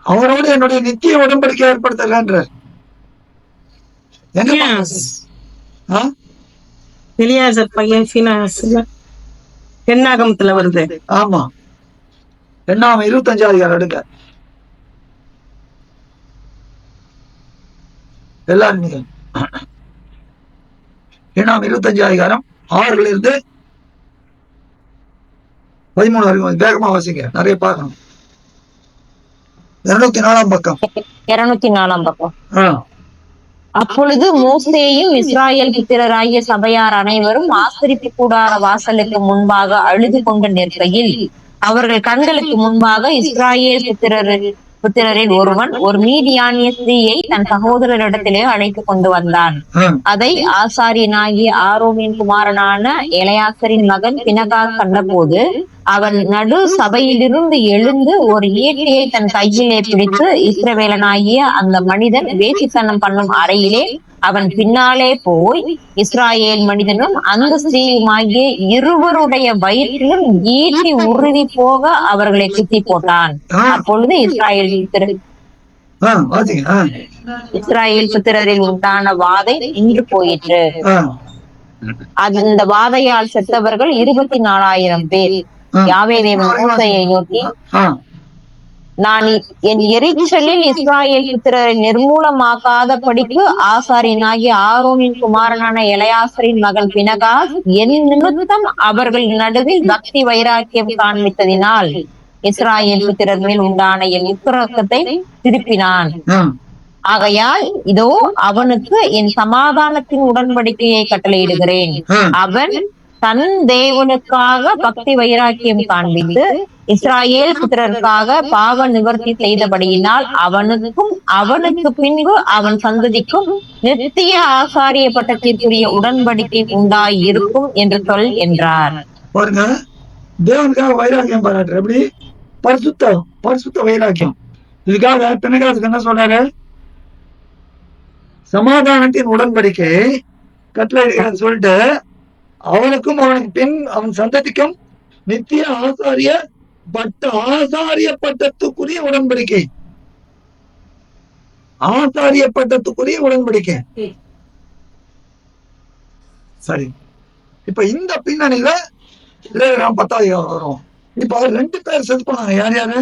அவரோடு என்னுடைய நித்திய உடன்படிக்கை ஏற்படுத்துகின்ற எலியாசர் பையன் சீனாஸ் எண்ணாகமத்துல வருது. ஆமா, எண்ணாம 25 அதிகாரம் எடுக்க எல்லாரும் எண்ணாம 25 அதிகாரம் 6 இருந்து 13 வரைக்கும் வேகமா வாசிங்க, நிறைய பார்க்கணும். 204 பக்கம். 204 பக்கம். அப்பொழுது மோசேயும் இஸ்ராயேல் புத்திரராகிய சபையார் அனைவரும் ஆசரிப்பு கூடார வாசலுக்கு முன்பாக அழுது கொண்டு நிற்கையில் அவர்கள் கண்களுக்கு முன்பாக இஸ்ராயேல் புத்திரரில் ஒருவன் ஒரு மீதியானிய ஸ்திரீயை தன் சகோதரரிடத்திலே அழைத்து கொண்டு வந்தான். அதை ஆசாரியனாகிய ஆரோனின் குமாரனான எலெயாசரின் மகன் பினகாஸ் கண்டபோது அவன் நடு சபையிலிருந்து எழுந்து ஒரு ஈட்டியை தன் கையிலே பிடித்து இஸ்ரவேலனாகிய அந்த மனிதன் வேசித்தனம் பண்ணும் அறையிலே அவன் பின்னாலே போய் இஸ்ராயேல் மனிதனும் அந்த ஸ்திரீயுமாகிய இருவருடைய வயிற்றிலும் ஈட்டி உறுதி போக அவர்களை குத்தி போட்டான். அப்பொழுது இஸ்ராயேல் புத்திரரில் உண்டான வாதை நின்று போயிற்று. அந்த வாதையால் செத்தவர்கள் 24,000 பேர். யாவே தேவன் மோசேயை நோக்கி, நான் என் எரிச்சலில் இஸ்ராயேல் புத்திரரை நிர்மூலமாக்காத படிக்கு ஆசாரியனாகிய ஆரோனின் குமாரனான எலெயாசரின் மகள் பினகாஸ் என் நிமித்தம் அவர்கள் நடுவில் பக்தி வைராக்கியம் காண்பித்ததினால் இஸ்ராயேல் புத்திரர் மேல் உண்டான என் உக்கிரகத்தை திருப்பினான். ஆகையால் இதோ அவனுக்கு என் சமாதானத்தின் உடன்படிக்கையை கட்டளையிடுகிறேன். அவன் தன் தேவனுக்காக பக்தி வைராக்கியம் காண்பித்து இஸ்ராயேல் புத்திரருக்காக பாவ நிவர்த்தி செய்தபடியினால் அவனுக்கும் அவனுக்கு பின்பு அவன் சந்ததிக்கும் நித்திய ஆசாரிய பட்டத்திற்குரிய உடன்படிக்கை உண்டாய் இருக்கும் என்று சொல் என்றார். பாருங்க, தேவனுக்காக வைராக்கியம் பாராட்டுற எப்படி பரிசுத்த வைராக்கியம். இதுக்காக பினகாசுக்கு என்ன சொல்றாரு? சமாதானத்தின் உடன்படிக்கை கட்டளை சொல்லிட்டு அவனுக்கும் அவனுக்கு பின் அவன் சந்ததிக்கும் நித்திய ஆசாரிய பட்டத்துக்குரிய உடன்படிக்கை. ஆசாரிய பட்டத்துக்குரிய உடன்படிக்கை. சரி, இப்ப இந்த பின்னணியில 10வது வரும். இப்ப 2 பேர் செத்து போனாங்க. யார் யாரு?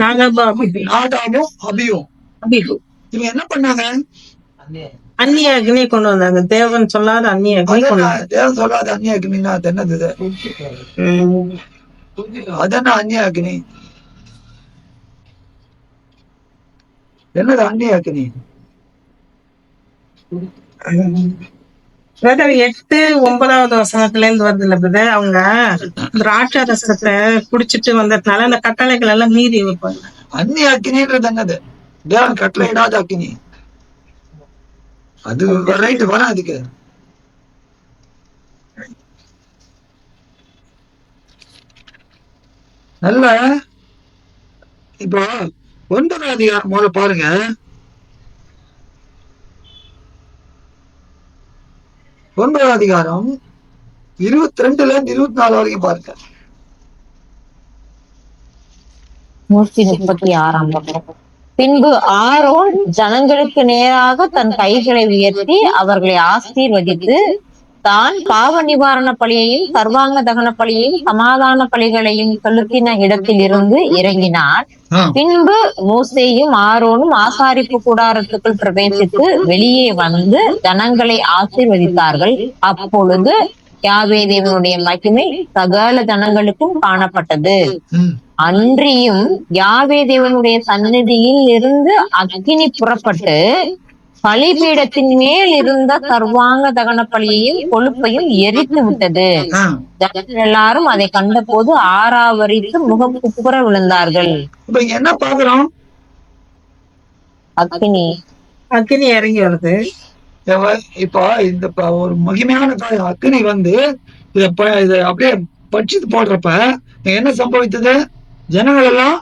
நாதாபும் அபியும். இவங்க என்ன பண்ணாங்க? அந்நிய அக்னி கொண்டு வந்தாங்க. தேவன் சொல்லாத அந்நிய அக்னி கொண்டு வந்தாங்க. தேவன் சொல்லாத அந்நிய அக்னின்னா அது என்னது? அதென்ன அந்நிய அக்னி? என்னது அந்நிய அக்னி? 8-9வது வசனத்துல இருந்து வருது இல்ல பிரதர்? அவங்க திராட்சை ரசத்தை குடிச்சிட்டு வந்ததுனால அந்த கட்டளைகள் எல்லாம் மீறி வைப்பாங்க. அந்நிய அக்னின்றது என்னது? தேவன் கட்டளையிடாத அக்னி. அது ரைட் வர. அதுக்கு நல்ல இப்போ 9வது அதிகாரம் முதல்ல பாருங்க. 9வது அதிகாரம் 22ல இருந்து 24 வரைக்கும் பாருங்க. 136ஆம் பக்கம். பின்பு ஆரோன் ஜனங்களுக்கு நேராக தன் கைகளை உயர்த்தி அவர்களை ஆசீர்வதித்து தான் பாவ நிவாரண பலியையும் சர்வாங்க தகன பலியையும் சமாதான பலிகளையும் செலுத்தின இடத்தில் இருந்து இறங்கினார். பின்பு மோசேயும் ஆரோனும் ஆசாரிப்பு கூடாரத்துக்குள் பிரவேசித்து வெளியே வந்து ஜனங்களை ஆசீர்வதித்தார்கள். அப்பொழுது யாவே தேவனுடைய மகிமை சகல ஜனங்களுக்கும் காணப்பட்டது. அன்றியும் யாவே தேவனுடைய சந்நிதியில் இருந்து அக்கினி புறப்பட்டு பலிபீடத்தின் மேல் இருந்த சர்வாங்க தகன பலியையும் கொழுப்பையும் எரித்து விட்டது. ஜனங்கள் எல்லாரும் அதை கண்ட போது ஆறாவரித்து முகம் குப்புற விழுந்தார்கள். இப்ப இங்க என்ன பாக்குறோம்? அக்கினி இறங்கி வருது. இப்ப இந்த ஒரு மகிமையான காரியம் அக்கினி வந்து இத அப்படியே பட்சித்து போடுறப்ப என்ன சம்பவித்தது? ஜனங்கள் எல்லாம்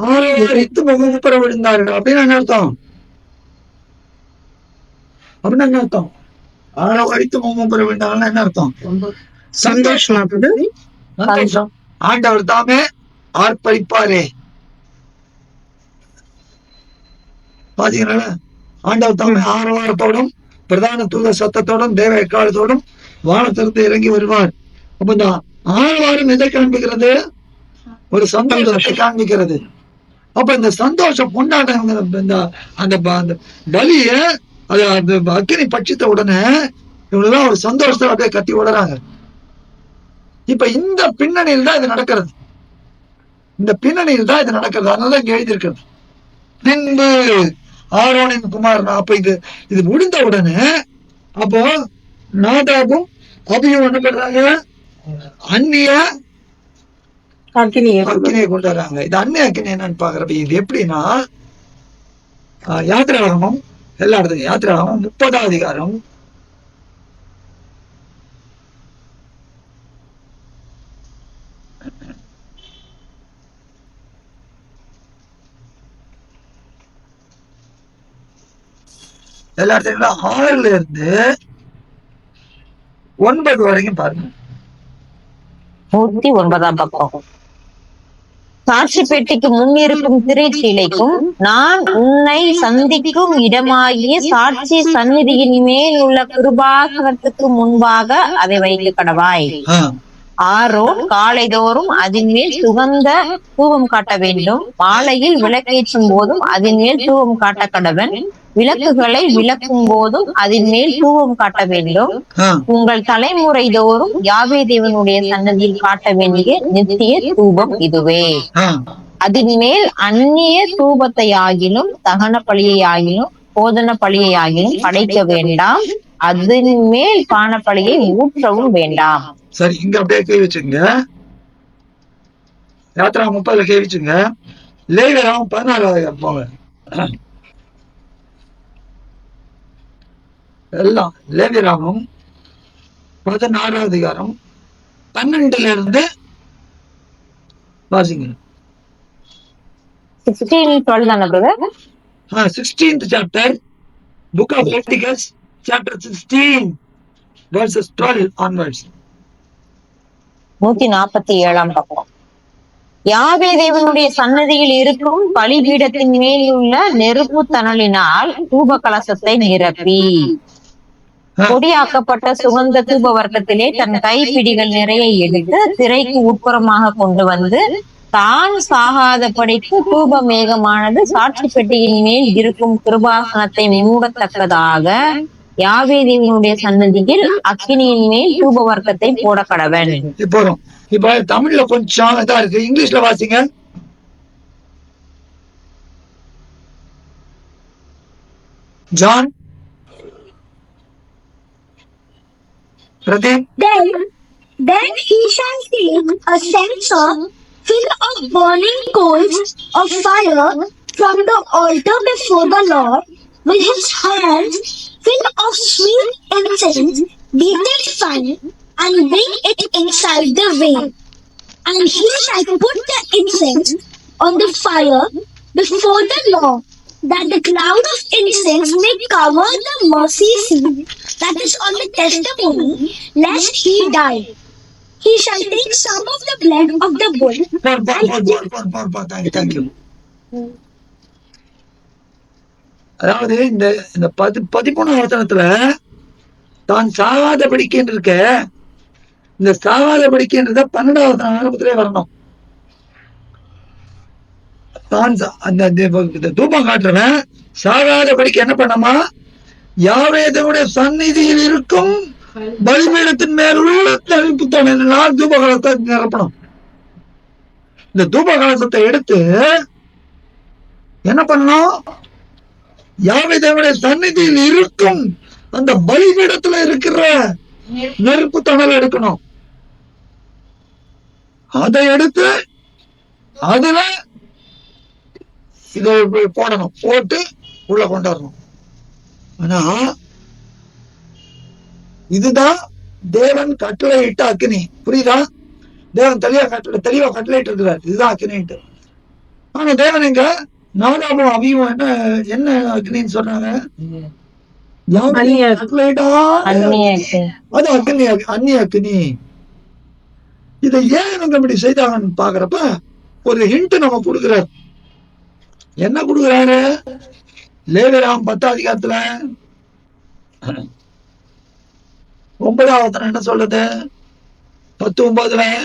ஆறாவரித்து முகம் குப்புற விழுந்தார்கள். அப்படின்னு என்ன அர்த்தம்? அப்படின்னு என்ன அர்த்தம்? ஆறாவரித்து முகம் குப்புற விழுந்தார்கள் என்ன அர்த்தம்? சந்தோஷம். ஆண்டவர் தாமே ஆர்ப்பரிப்பாரே. பாத்தீங்களா? ஆண்டவர் தாமே ஆரவாரத்தோடும் பிரதான தூத சத்தத்தோடும் தேவ எக்காலத்தோடும் வானத்திலிருந்து இறங்கி வருவார். அப்ப இந்த ஆரவாரம் எதை காண்பிக்கிறது? ஒரு சந்தோஷத்தை காண்பிக்கிறது. அப்ப இந்த சந்தோஷம் கொண்டாடுறாங்க. அந்த பலிய அது அக்கினி பட்சித்த உடனே இவங்கதான் ஒரு சந்தோஷத்தை அப்படியே கட்டி விடுறாங்க. இப்ப இந்த பின்னணியில் தான் இது நடக்கிறது. இந்த பின்னணியில் தான் இது நடக்கிறது. அதனாலதான் இங்க எழுதியிருக்கிறது பின்பு ஆரோனின் குமாரன். அப்ப இது முடிந்த உடனே அப்போ நாதாபும் அபியும் என்ன பண்றாங்க? அந்நிய அக்கினியை கொண்டு வர்றாங்க. இது அந்நிய அக்கினி என்னன்னு பாக்குறப்ப இது எப்படின்னா யாத்திராகமம் எல்லா இடத்துக்கும் யாத்திராகமம் 30வது அதிகாரம் எல்லா இடத்துக்கும் 6ல இருந்து 9 வரைக்கும் பாருங்க. 109ஆம் பக்கம். சாட்சி பெட்டிக்கு முன் இருக்கும் திரைச்சீலைக்கும் நான் உன்னை சந்திக்கும் இடமாகிய சாட்சி சந்நிதியின் மேல் உள்ள கிருபாசனத்துக்கு முன்பாக அதை வைக்க கடவாய். ஆரோன் காலைதோறும் அதன் மேல் சுகந்த தூபம் காட்ட வேண்டும். மாலையில் விளக்கேற்றும் போதும் அதன் மேல் தூபம் காட்ட கடவன். விளக்குகளை விளக்கும் போதும் அதன் மேல் தூபம் காட்ட வேண்டும். உங்கள் தலைமுறை தோறும் யாவே தேவனுடைய சன்னதியில் காட்ட வேண்டிய நித்திய தூபம் இதுவே. அதன் மேல் அந்நிய தூபத்தை ஆகிலும் தகன பலியை ஆகிலும் போதன பலியை ஆகிலும் படைக்க வேண்டாம். அதன் மேல் பான பலியை ஊற்றவும் வேண்டாம். சரி, இங்க அப்படியே கை வச்சுங்க. யாத்ரா 30 கை வச்சுங்க. லேவியராம் 16 போங்க. எல்லாம் லேவியராமம் 16 அதிகாரம் 12 இருந்து வாசிங்க. 16:12 தானே brother? 16th chapter, book of Leviticus, chapter 16, verses 12 onwards. 147 பக்கம். யாவே தேவனுடைய சன்னதியில் இருக்கும் பலிபீடத்தின் மேல் உள்ள நெருப்பு தணலினால் தூப கலசத்தை நிரப்பி பொடியாக்கப்பட்ட சுகந்த தூப வர்க்கத்திலே தன் கைப்பிடிகள் நிறைய எடுத்து திரைக்கு உட்புறமாக கொண்டு வந்து தான் சாகாதபடிக்கு தூப மேகமானது சாட்சி பெட்டியின் மேல் இருக்கும் கிருபாசனத்தை மூடத்தக்கதாக யாவே தேவனுடைய சன்னதியில் அக்கினியின் மேல் தூப வர்க்கத்தை போட கடவன். இப்ப தமிழ்ல கொஞ்சம் இதா இருக்கு, இங்கிலீஷ்ல வாசிங்க. John Pradeep. Then he shall take a censer full of burning coals of fire from the altar before the Lord, with his hands full of sweet incense, beaten fine, and bring it inside the veil. And he shall put the incense on the fire before the Lord, that the cloud of incense may cover the mercy seat that is on the testimony, lest he die. He shall take some of the blood of the bull. Thank you. அதாவது இந்த 13ஆம் வசனத்துல தான் சாகாதபடிக்கின்னு இருக்க, இந்த சாகாதபடிக்கின்றத 12வது ஆரம்பத்திலே வரணும். தான் அந்த தூபம் காட்டுறவன் சாகாதபடிக்கு என்ன பண்ணமா, யாவே தேவனுடைய சந்நிதியில் இருக்கும் பலிபீடத்தின் மேல் உள்ள நெருப்பு தணலினால் தூப கலசத்தை நிரப்பணும். இந்த தூப கலசத்தை எடுத்து என்ன பண்ணணும், யாவே தேவனுடைய சந்நிதியில் இருக்கும் அந்த பலிபீடத்துல இருக்கிற நெருப்பு தணல் எடுக்கணும். அதை எடுத்து அதுல இதை போடணும், போட்டு உள்ள கொண்டாடணும். ஆனா இதுதான் தேவன் கட்டளையிட்ட அக்கினி. புரியுதா? தேவன் தெளிவா கட்டளையிட்டு இருக்கிறார், இதுதான் அக்கினிட்டு. ஆனா தேவன் எங்க நாடாமும் அவியும் என்ன அக்னின்னு சொன்னாங்க? அது அக்னி, அந்நிய அக்னி. இதை ஏன் இப்படி செய்தாங்கன்னு பாக்குறப்ப ஒரு ஹிண்ட் நம்ம கொடுக்கிறார். என்ன கொடுக்கிறாரு? லேவியராம் 10 அதிகாரத்துல 9வது என்ன சொல்லுது? 10:9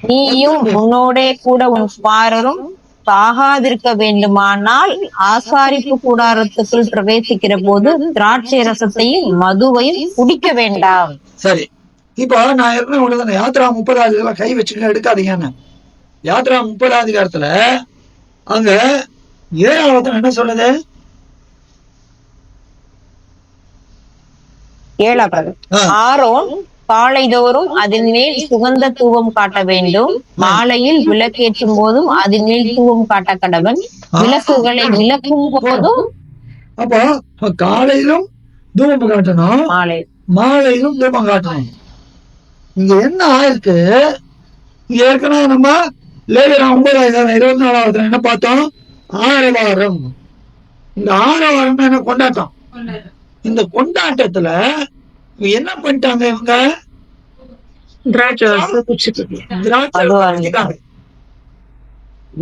நீயும் உன்னோட கூட உன் குமாரரும் சாகாதிருக்க வேண்டுமானால் ஆசாரிப்பு கூடாரத்துக்குள் பிரவேசிக்கிற போது திராட்சை ரசத்தையும் மதுவையும் குடிக்க வேண்டாம். சரி, இப்ப நான் ஏற்கனவே யாத்ரா 30 கை வச்சுக்க எடுக்காதீங்கன்னு. யாத்ரா 30 அதிகாரத்துல அங்க 7வது என்ன சொல்லுது? 7வது ஆரோன் காலைதோறும் அதன் மேல் சுகந்த தூபம் காட்ட வேண்டும். மாலையில் விளக்கேற்றும் போதும் அதன் மேல் தூபம் காட்ட கடவன். விளக்குகளை விளக்கும் போதும் அப்போ காலையிலும் தூபம் காட்டணும், மாலையிலும் தூபம் காட்டணும். இங்க என்ன ஆயிருக்கு? இங்க ஏற்கனவே நம்ம லேவியராம் 9:24 என்ன பார்த்தோம்? ஆரவாரம். இந்த ஆரவாரம் என்ன கொண்டாட்டம். இந்த கொண்டாட்டத்துல இவங்க என்ன பண்ணிட்டாங்க? இவங்க திராட்சை ரசத்தை குடிச்சிட்டு திராட்சை அதுவா? ஊத்திட்டாங்க.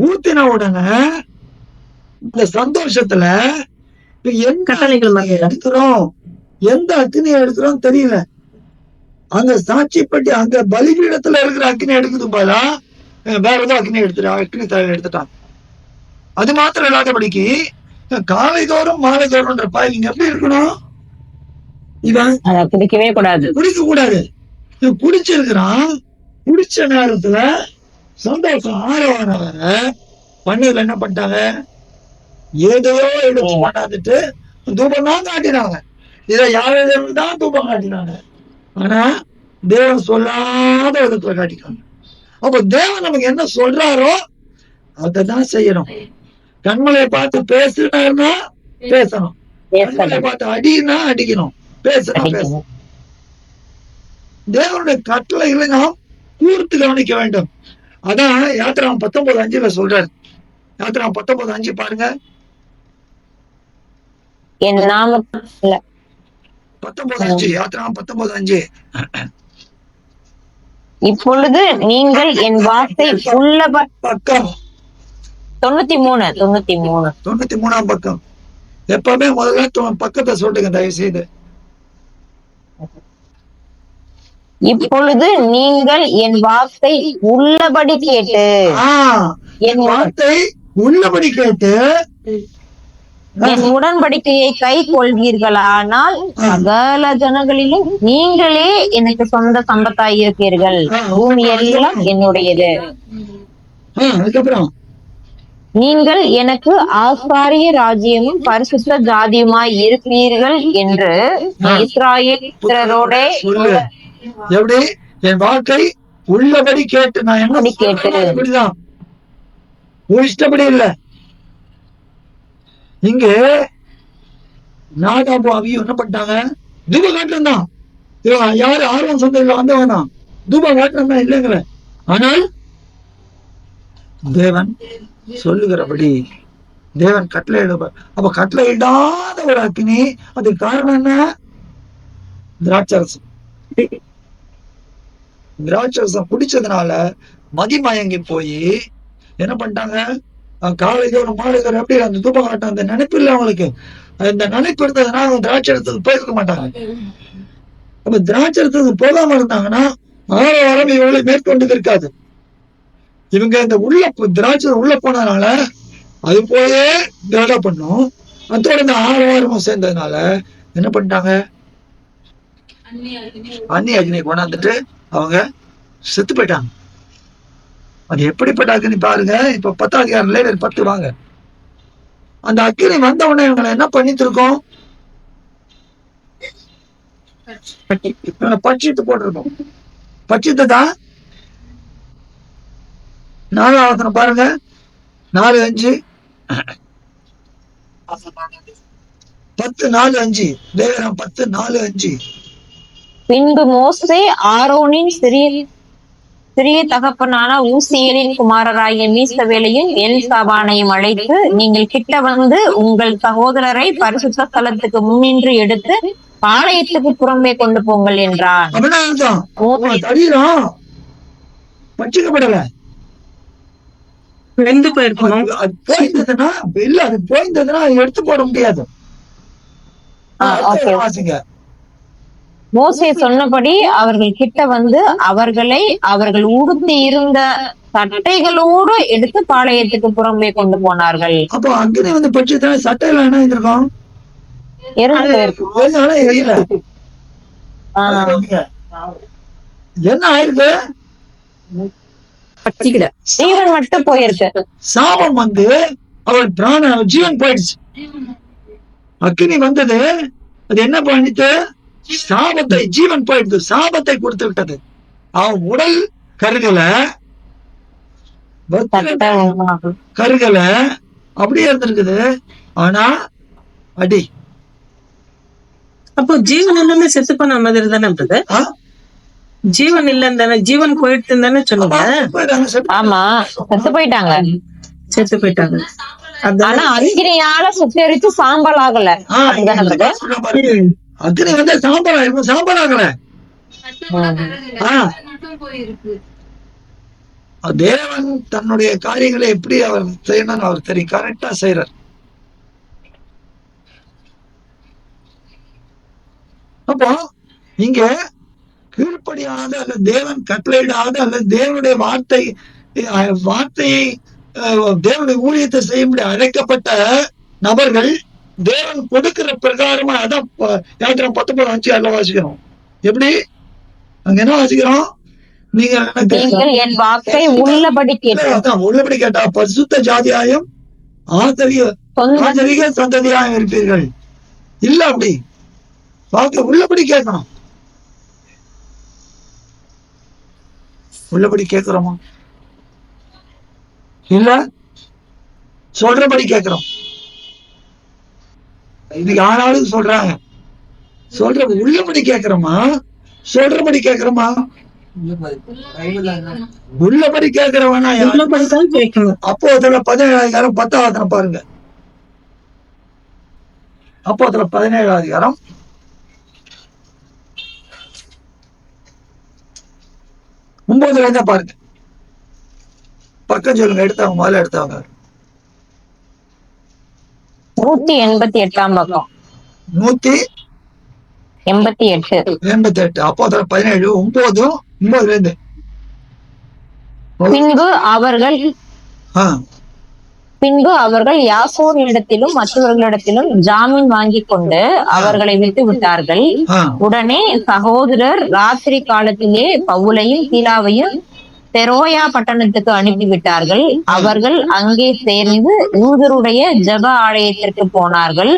ஊத்தின உடனே இந்த சந்தோஷத்துல இப்ப எந்த கட்டளைகள் மத்தியில எடுக்கிறோம், எந்த அக்னியை எடுக்கிறோம் தெரியல. அங்க சாட்சிப்பட்டி அங்க பலிபீடத்துல இருக்கிற அக்னி எடுக்குது போதா வேற ஏதோ அக்னி எடுத்துட்டாங்க. அது மாத்திரம் இல்லாதபடிக்கு காலை தோறும் மாலை தோறும்ன்ற பாய்ங்க எப்படி இருக்கணும்? இவன் அதை குடிக்கவே கூடாது. குடிக்க கூடாது. இவன் குடிச்சிருக்கிறான். குடிச்ச நேரத்துல சந்தோஷம் ஆரவார வர பண்ணையில என்ன பண்ணிட்டாங்க? ஏதையோ எடுத்து பண்ணாதுட்டு தூபம் தான் காட்டினாங்க. இதை யாரும் தான் தூபம் காட்டினாங்க. ஆனா தேவன் சொல்லாத விதத்துல காட்டினாங்க. அப்ப தேவன் நமக்கு என்ன சொல்றாரோ அதான் செய்யணும். கண்மலையை பார்த்து பேசுனா பேசணும், கண்மலையை பார்த்து அடினா அடிக்கணும், பேசணும். தேவனுடைய கட்டளைகளை நாம் கூர்த்து கவனிக்க வேண்டும். அதான் யாத்திராம் 19:5 சொல்றாரு. யாத்திராம் 19:5 பாருங்க. என் நாமத்துல 19:5 யாத்திராம் 19:5. இப்பொழுது நீங்கள் என் வார்த்தை உள்ள பக்கம் 93 பக்கம். எப்பவுமே முதல்ல பக்கத்தை சொல்லுங்க தயவு செய்து. இப்பொழுது நீங்கள் என் வார்த்தை உள்ளபடி கேட்டு என் வார்த்தை உள்ளபடி கேட்டு என் உடன்படிக்கையை கை கொள்வீர்களானால் சகல ஜனங்களிலும் நீங்களே எனக்கு சொந்த சம்பத்தாய் இருப்பீர்கள். பூமி எல்லாம் என்னுடையது. அதுக்கப்புறம் நீங்கள் எனக்கு ஆசாரிய ராஜ்யமும் பரிசுத்த ஜாதியுமாய் இருப்பீர்கள் என்று இஸ்ராயேலரோட எப்படி என் வாழ்க்கை உள்ளபடி கேட்டு நான் என்ன கேட்டு இப்படிதான் இஷ்டப்படி இல்ல. இங்க நாகாபு அவியும் என்ன பண்ணிட்டாங்க? தூப காட்டுறோம் தான். யாரு ஆர்வம் சந்தையில வந்தவன் தான் தூப காட்டுறோம் தான் இல்லைங்கிற. ஆனால் தேவன் சொல்லுகிறபடி தேவன் கட்டளை இடுவார். அப்ப கட்டளை இடாத ஒரு அக்னி. அதுக்கு காரணம் என்ன? திராட்சரசம். திராட்சரசம் குடிச்சதுனால மதிமயங்கி போய் என்ன பண்ணிட்டாங்க? காலையில மாலையில எப்படி அந்த தூபம் காட்டும் அந்த நினைப்பு இல்லை அவங்களுக்கு. அந்த நினைப்பு இருந்ததுன்னா அவங்க திராட்சரத்துக்கு போயிருக்க மாட்டாங்க. அப்ப திராட்சரத்துக்கு போகாம இருந்தாங்கன்னா ஆரவாரம் இவங்களை மேற்கொண்டு இருக்காது. இவங்க இந்த உள்ள திராட்சை உள்ள போனதுனால அது போயே கரடா பண்ணும். அதோட இந்த ஆரவாரமும் சேர்ந்ததுனால என்ன பண்ணிட்டாங்க? அந்நிய அக்னி கொண்டாந்துட்டு அவங்க செத்து போயிட்டாங்க. அது எப்படிப்பட்ட அக்னி பாருங்க. இப்ப 10 வாங்க. அந்த அக்னி வந்த உடனே இவங்களை என்ன பண்ணிட்டு இருக்கோம்? பட்சித்து போட்டிருக்கோம். பட்சித்து தான் 4 பாருங்க. 4:5 10:4:5 லேவியராகமம் 10:4:5. பின்பு மோசே ஆரோனின் சிறிய தகப்பனான ஊசியலின் குமாரராகிய மீசவேலையும் எலிசாபானையும் அழைத்து, நீங்கள் கிட்ட வந்து உங்கள் சகோதரரை பரிசுத்த ஸ்தலத்துக்கு முன்னின்று எடுத்து பாளையத்துக்கு புறம்பே கொண்டு போங்கள் என்றான். பட்சிக்கப்படல, வெந்து போயிருக்கணும். அது போயிருந்ததுன்னா எடுத்து போட முடியாது. மோசே சொன்னபடி அவர்கள் கிட்ட வந்து அவர்கள் உடுத்தி இருந்த சட்டைகளோடு எடுத்து பாளையத்துக்கு புறம்பே கொண்டு போனார்கள். அப்போ அக்னி வந்து பட்சத்துல சட்டையில என்ன இருந்திருக்கும்? என்ன ஆயிருக்கு? ஜீவன் மட்டும் போயிருக்கு. சாபம் வந்து அவள் ஜீவன் போயிடுச்சு. அக்னி வந்தது, அது என்ன பண்ணிட்டு? சாபத்தை, ஜீவன் போயிடுது, சாபத்தை கொடுத்து விட்டது. அவன் உடல் கருகல அப்படியே இருந்திருக்குது. ஆனா அடி. அப்போ ஜீவன் இல்லன்னு செத்து போன மாதிரி தானே? ஜீவன் இல்லன்னு தானே, ஜீவன் போயிட்டு தானே சொல்லுங்க. ஆமா, செத்து போயிட்டாங்க. ஆனா அக்னியால சுட்டெரிச்சு சாம்பல் ஆகல. அக்னி வந்து சாம்பல் ஆயிருக்கும், சாம்பல் ஆகல. தேவன் தன்னுடைய காரியங்களை எப்படி அவர் செய்யணும் அவர் தெரியும், கரெக்டா செய்யறார். அப்போ இங்க கீழ்ப்படியாத அல்ல தேவன் கட்டளையிடாத அல்ல தேவனுடைய வார்த்தையை தேவனுடைய ஊழியத்தை செய்ய முடிய அழைக்கப்பட்ட நபர்கள் தேவன் கொடுக்கிற பிரகாரமா அதான் 19:5 வாசிக்கிறோம். எப்படி அங்க என்ன வாசிக்கிறோம்? நீங்கள் என் வாக்கை உள்ளபடி கேட்டா பரிசுத்த ஜாதியாயும் ஆச்சரிய சந்ததியாயும் இருப்பீர்கள். இல்ல அப்படி வாக்கை உள்ளபடி கேட்கணும். உள்ளபடி கேட்கிறோமா? இல்ல சொல்றபடி கேட்கிறோம். இன்னைக்கு ஆனாலும் சொல்றாங்க, உள்ளபடி கேட்கிறோமா சொல்றபடி கேட்கிறோமா? உள்ளபடி கேட்கிறவனா அப்போ அதுல 17 10 பாருங்க. அப்போ அதுல 17 9 பாருங்க. பக்கம் சொல்லுங்க, எடுத்தவங்க முதல்ல எடுத்தவங்க. 188 பக்கம். 188. அப்போ அதுல 17 9 பின்பு அவர்கள் யாசோனிடத்திலும் மற்றவர்களிடத்திலும் ஜாமீன் வாங்கி கொண்டு அவர்களை விட்டு விட்டார்கள். உடனே சகோதரர் ராத்திரி காலத்திலே பவுலையும் சீலாவையும் தெரோயா பட்டணத்துக்கு அனுப்பிவிட்டார்கள். அவர்கள் அங்கே சேர்ந்து யூதருடைய ஜெப ஆலயத்திற்கு போனார்கள்.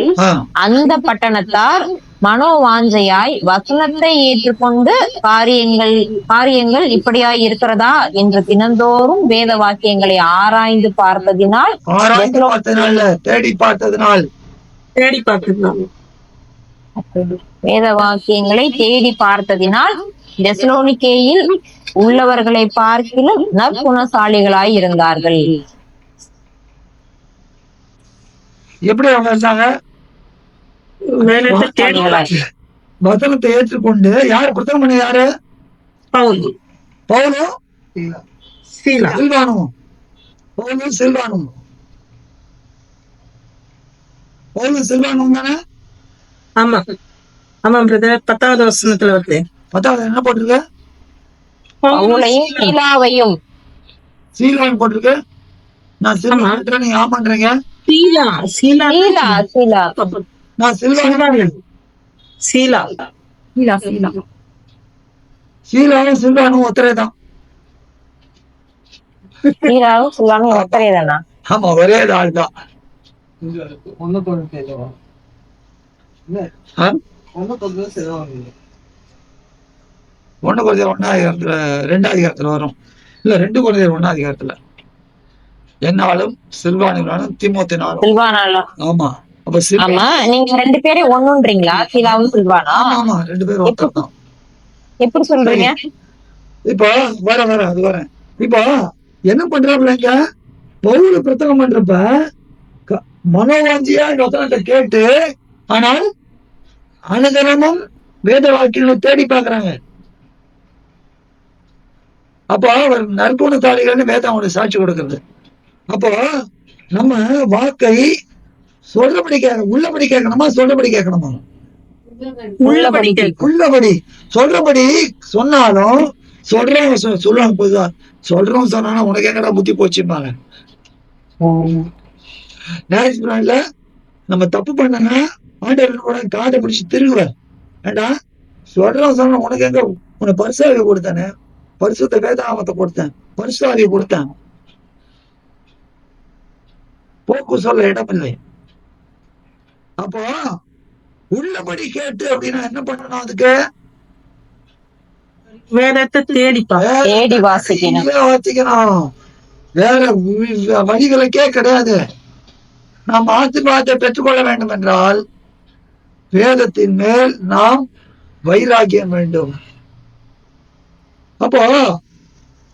அந்த பட்டணத்தார் மனோவாஞ்சையாய் வசனத்தை ஏற்றுக்கொண்டு காரியங்கள் இப்படியாய் இருக்கிறதா என்று தினந்தோறும் வேத வாக்கியங்களை ஆராய்ந்து பார்த்ததினால் வேத வாக்கியங்களை தேடி பார்த்ததினால் தெசலோனிக்கேயில் உள்ளவர்களை பார்க்கிலும் நற்குணசாலிகளாய் இருந்தார்கள். எப்படி அவங்க இருந்தாங்க? வசனத்தை ஏற்றுக்கொண்டு யார் பிரச்சனை பண்ண? யாரு? பவுலும் சில்வானும். பவுலும் சில்வானும் தானே? ஆமா ஆமா பிரதர். 10வது வசனத்துல வருது. 10வது என்ன போட்டிருக்க? பவுலையும் சீலாவையும். சீலாவையும் போட்டிருக்கு. நான் சில்வான், நீங்க ஆமான்றீங்க. நான் சீலாவும் சில்வானும் ஒத்தரே தான். ஆமா, ஒரே ஆள் தான். ஒண்ணு குறைஞ்ச 2 வரும். இல்ல 2 குறைஞ்ச 1 என்னாலும் சில்வானாலும் தீமோத்தேனாலும். ஆமா, அப்ப நீங்க 2 பேரும் ஒண்ணுன்றீங்களா? சீலாவும் சில்வானா? ஆமா, 2 பேரும் ஒருத்தர் தான். எப்படி சொல்றீங்க? இப்போ வரேன். இப்போ என்ன பண்றாங்க? பவுல் பிரசங்கம் பண்றப்ப மனோவாஞ்சியா வசனத்தை கேட்டு, ஆனால் அனுதினமும் வேத வாக்கியங்களை தேடி பாக்குறாங்க. அப்போ அவர் நற்குணசாலிகள்னு வேதம் அவனுக்கு சாட்சி கொடுக்கிறது. அப்போ நம்ம வாக்கை சொல்றபடி உள்ளபடி கேட்கணுமா சொல்றபடி கேட்கணுமா? உள்ளபடி. சொல்றபடி சொன்னாலும் சொல்றவங்க சொல்லுவாங்க. பொதுவா சொல்றவங்க சொன்னா உனக்கு எங்கடா புத்தி போச்சுப்பாங்க. நம்ம தப்பு பண்ணனா ஆண்டவர் காதை பிடிச்சி திருகுவார். ஏண்டா சொல்றவங்க சொன்னா உனக்கு எங்க, உன்னை பரிசாவியை கொடுத்தானே, பரிசுத்த வேதாமத்தை கொடுத்தேன், பரிசுத்தாவியை கொடுத்தேன், போக்கு சொல்ல இடமில்லை. அப்போ உள்ளபடி கேட்டு அப்படின்னா என்ன பண்ணணும்? அதுக்கு வேதத்தை தேடி வாசிக்கணும். வேற வழிகளுக்கே கிடையாது. நாம் ஆசீர்வாதத்தை பெற்றுக்கொள்ள வேண்டும் என்றால் வேதத்தின் மேல் நாம் வைராகியம் வேண்டும். அப்போ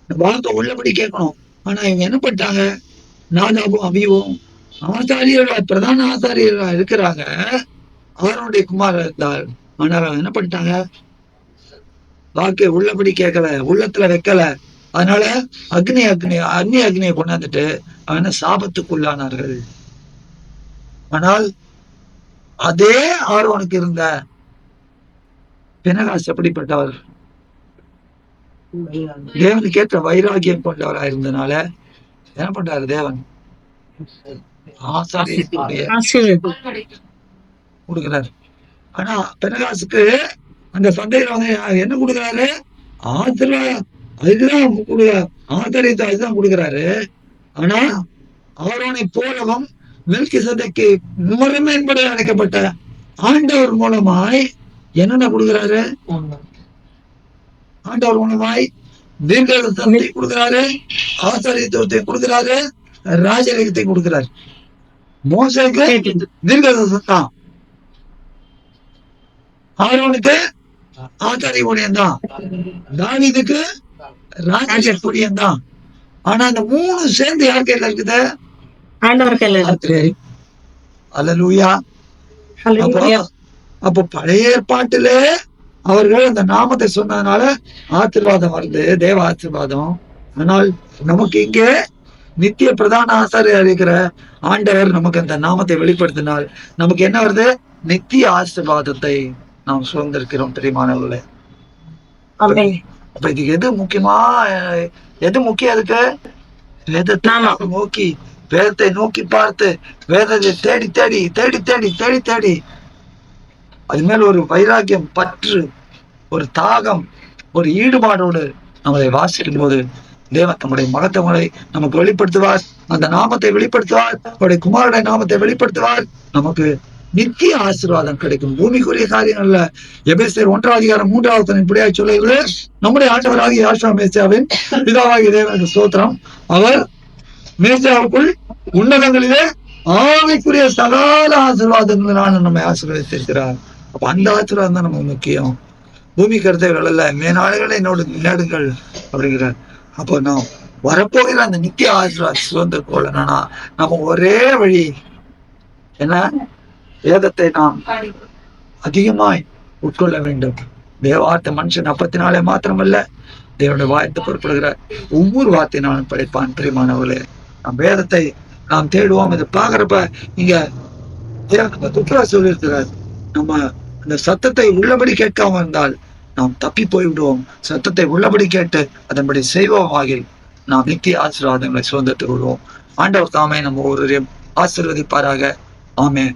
வார்த்தை உள்ளபடி கேட்கணும். ஆனா இவங்க என்ன பண்ணிட்டாங்க? நாதாபும் அபியும் ஆசாரியர்களா, பிரதான ஆசாரியர்களா இருக்கிறாங்க. அவருடைய குமாரர் இருந்தார். ஆனால் அவங்க என்ன பண்ணிட்டாங்க? வாக்கு உள்ளபடி கேட்கல, உள்ளத்துல வைக்கல. அதனால அக்னியை கொண்டாந்துட்டு அவன சாபத்துக்குள்ளானார்கள். ஆனால் அதே ஆரோனுக்கு இருந்த பினகாஸ் எப்படிப்பட்டவர்? தேவனுக்கு ஏற்ற வைராகியம் கொண்டவராக இருந்தனால என்ன பண்றாரு தேவன்? கொடுக்கிறாரு. ஆனா பினகாசுக்கு அந்த சந்தையில வந்து என்ன கொடுக்குறாரு? அதுதான் கொடுக்குறாரு. ஆனா ஆரோனை போலவும் மெல்கிசேதேக்கு முறைமையின்படி அழைக்கப்பட்ட ஆண்டவர் மூலமாய் என்னென்ன கொடுக்குறாரு? ஆண்டவர் மூலமாய் தீர்க்கதரிசனத்தை கொடுக்கிறாரு, ஆசாரியத்துவத்தை கொடுக்கிறாரு, ராஜரீகத்தை கொடுக்கிறாரு. மோசேக்கு தீர்க்கதரிசனம் தான், ஆரோனுக்கு ஆசாரிய ஊழியம் தான், தாவீதுக்கு ராஜரீக ஊழியம் தான். ஆனா அந்த 3 சேர்ந்து யார் கையில இருக்குது? ஆண்டவர் கையில இருக்கு. அல்லேலூயா. அப்ப பழைய ஏற்பாட்டிலே அவர்கள் அந்த நாமத்தை சொன்னதுனால ஆசீர்வாதம் வருது, தேவ ஆசீர்வாதம். ஆனால் நமக்கு இங்கே நித்திய பிரதான ஆசாரியர் இருக்கிற ஆண்டவர் நமக்கு அந்த நாமத்தை வெளிப்படுத்தினால் நமக்கு என்ன வருது? நித்திய ஆசீர்வாதத்தை நாம் சுதந்திருக்கிறோம். தெரியுமானவர்களே, அப்ப இதுக்கு எது முக்கியமா? எது முக்கியம்? அதுக்கு வேதத்தை நோக்கி, வேதத்தை நோக்கி பார்த்து, வேதத்தை தேடி தேடி தேடி தேடி தேடி தேடி அது மேல ஒரு வைராக்கியம், பற்று, ஒரு தாகம், ஒரு ஈடுபாடோடு நம்மளை வாசிக்கும் போது தேவன் தம்முடைய மகத்துவங்களை நமக்கு வெளிப்படுத்துவார். அந்த நாமத்தை வெளிப்படுத்துவார், அவருடைய குமாரனுடைய நாமத்தை வெளிப்படுத்துவார். நமக்கு நித்திய ஆசீர்வாதம் கிடைக்கும். பூமிக்குரிய காரியங்கள்ல எபேசியர் 1:3 இப்படியா சொல்லுகிறது, நம்முடைய ஆண்டவராகிய யாஷுவா மேசியாவின் பிதாவாகிய தேவனுக்கு ஸ்தோத்திரம். அவர் மேசியாவுக்குள் உன்னதங்களிலே ஆவிக்குரிய சகல ஆசீர்வாதங்களால் நம்மை ஆசீர்வதித்திருக்கிறார். அப்ப அந்த ஆசீர்வாதம் தான் நமக்கு முக்கியம். பூமி கருத்தைகள் அல்ல, மேனாடுகளை என்னோட நேடுங்கள் அப்படிங்கிறார். அப்போ நாம் வரப்போகிற அந்த நித்திய ஆசீர்வாத சுதந்திரம் கொள்ளணும்னா நம்ம ஒரே வழி என்ன? வேதத்தை நாம் அதிகமாய் உட்கொள்ள வேண்டும். தேவார்த்த மனுஷன் அப்பத்தினாலே மாத்திரமல்ல, தேவனுடைய வார்த்தை பொறுப்படுகிற ஒவ்வொரு வார்த்தையினாலும் படைப்பான். பிரியமானவர்களே, நம் வேதத்தை நாம் தேடுவோம். இதை பாக்குறப்ப இங்க துப்புரா சொல்லியிருக்கிறார், நம்ம அந்த சத்தத்தை உள்ளபடி கேட்காம இருந்தால் நாம் தப்பி போய்விடுவோம். சத்தத்தை உள்ளபடி கேட்டு அதன்படி செய்வோம் ஆகிய நாம் நித்திய ஆசீர்வாதங்களை சுதந்திரத்துக் கொள்வோம். ஆண்டவர் தாமே நம்ம ஒருவரையும் ஆசீர்வதிப்பாராக. ஆமென்.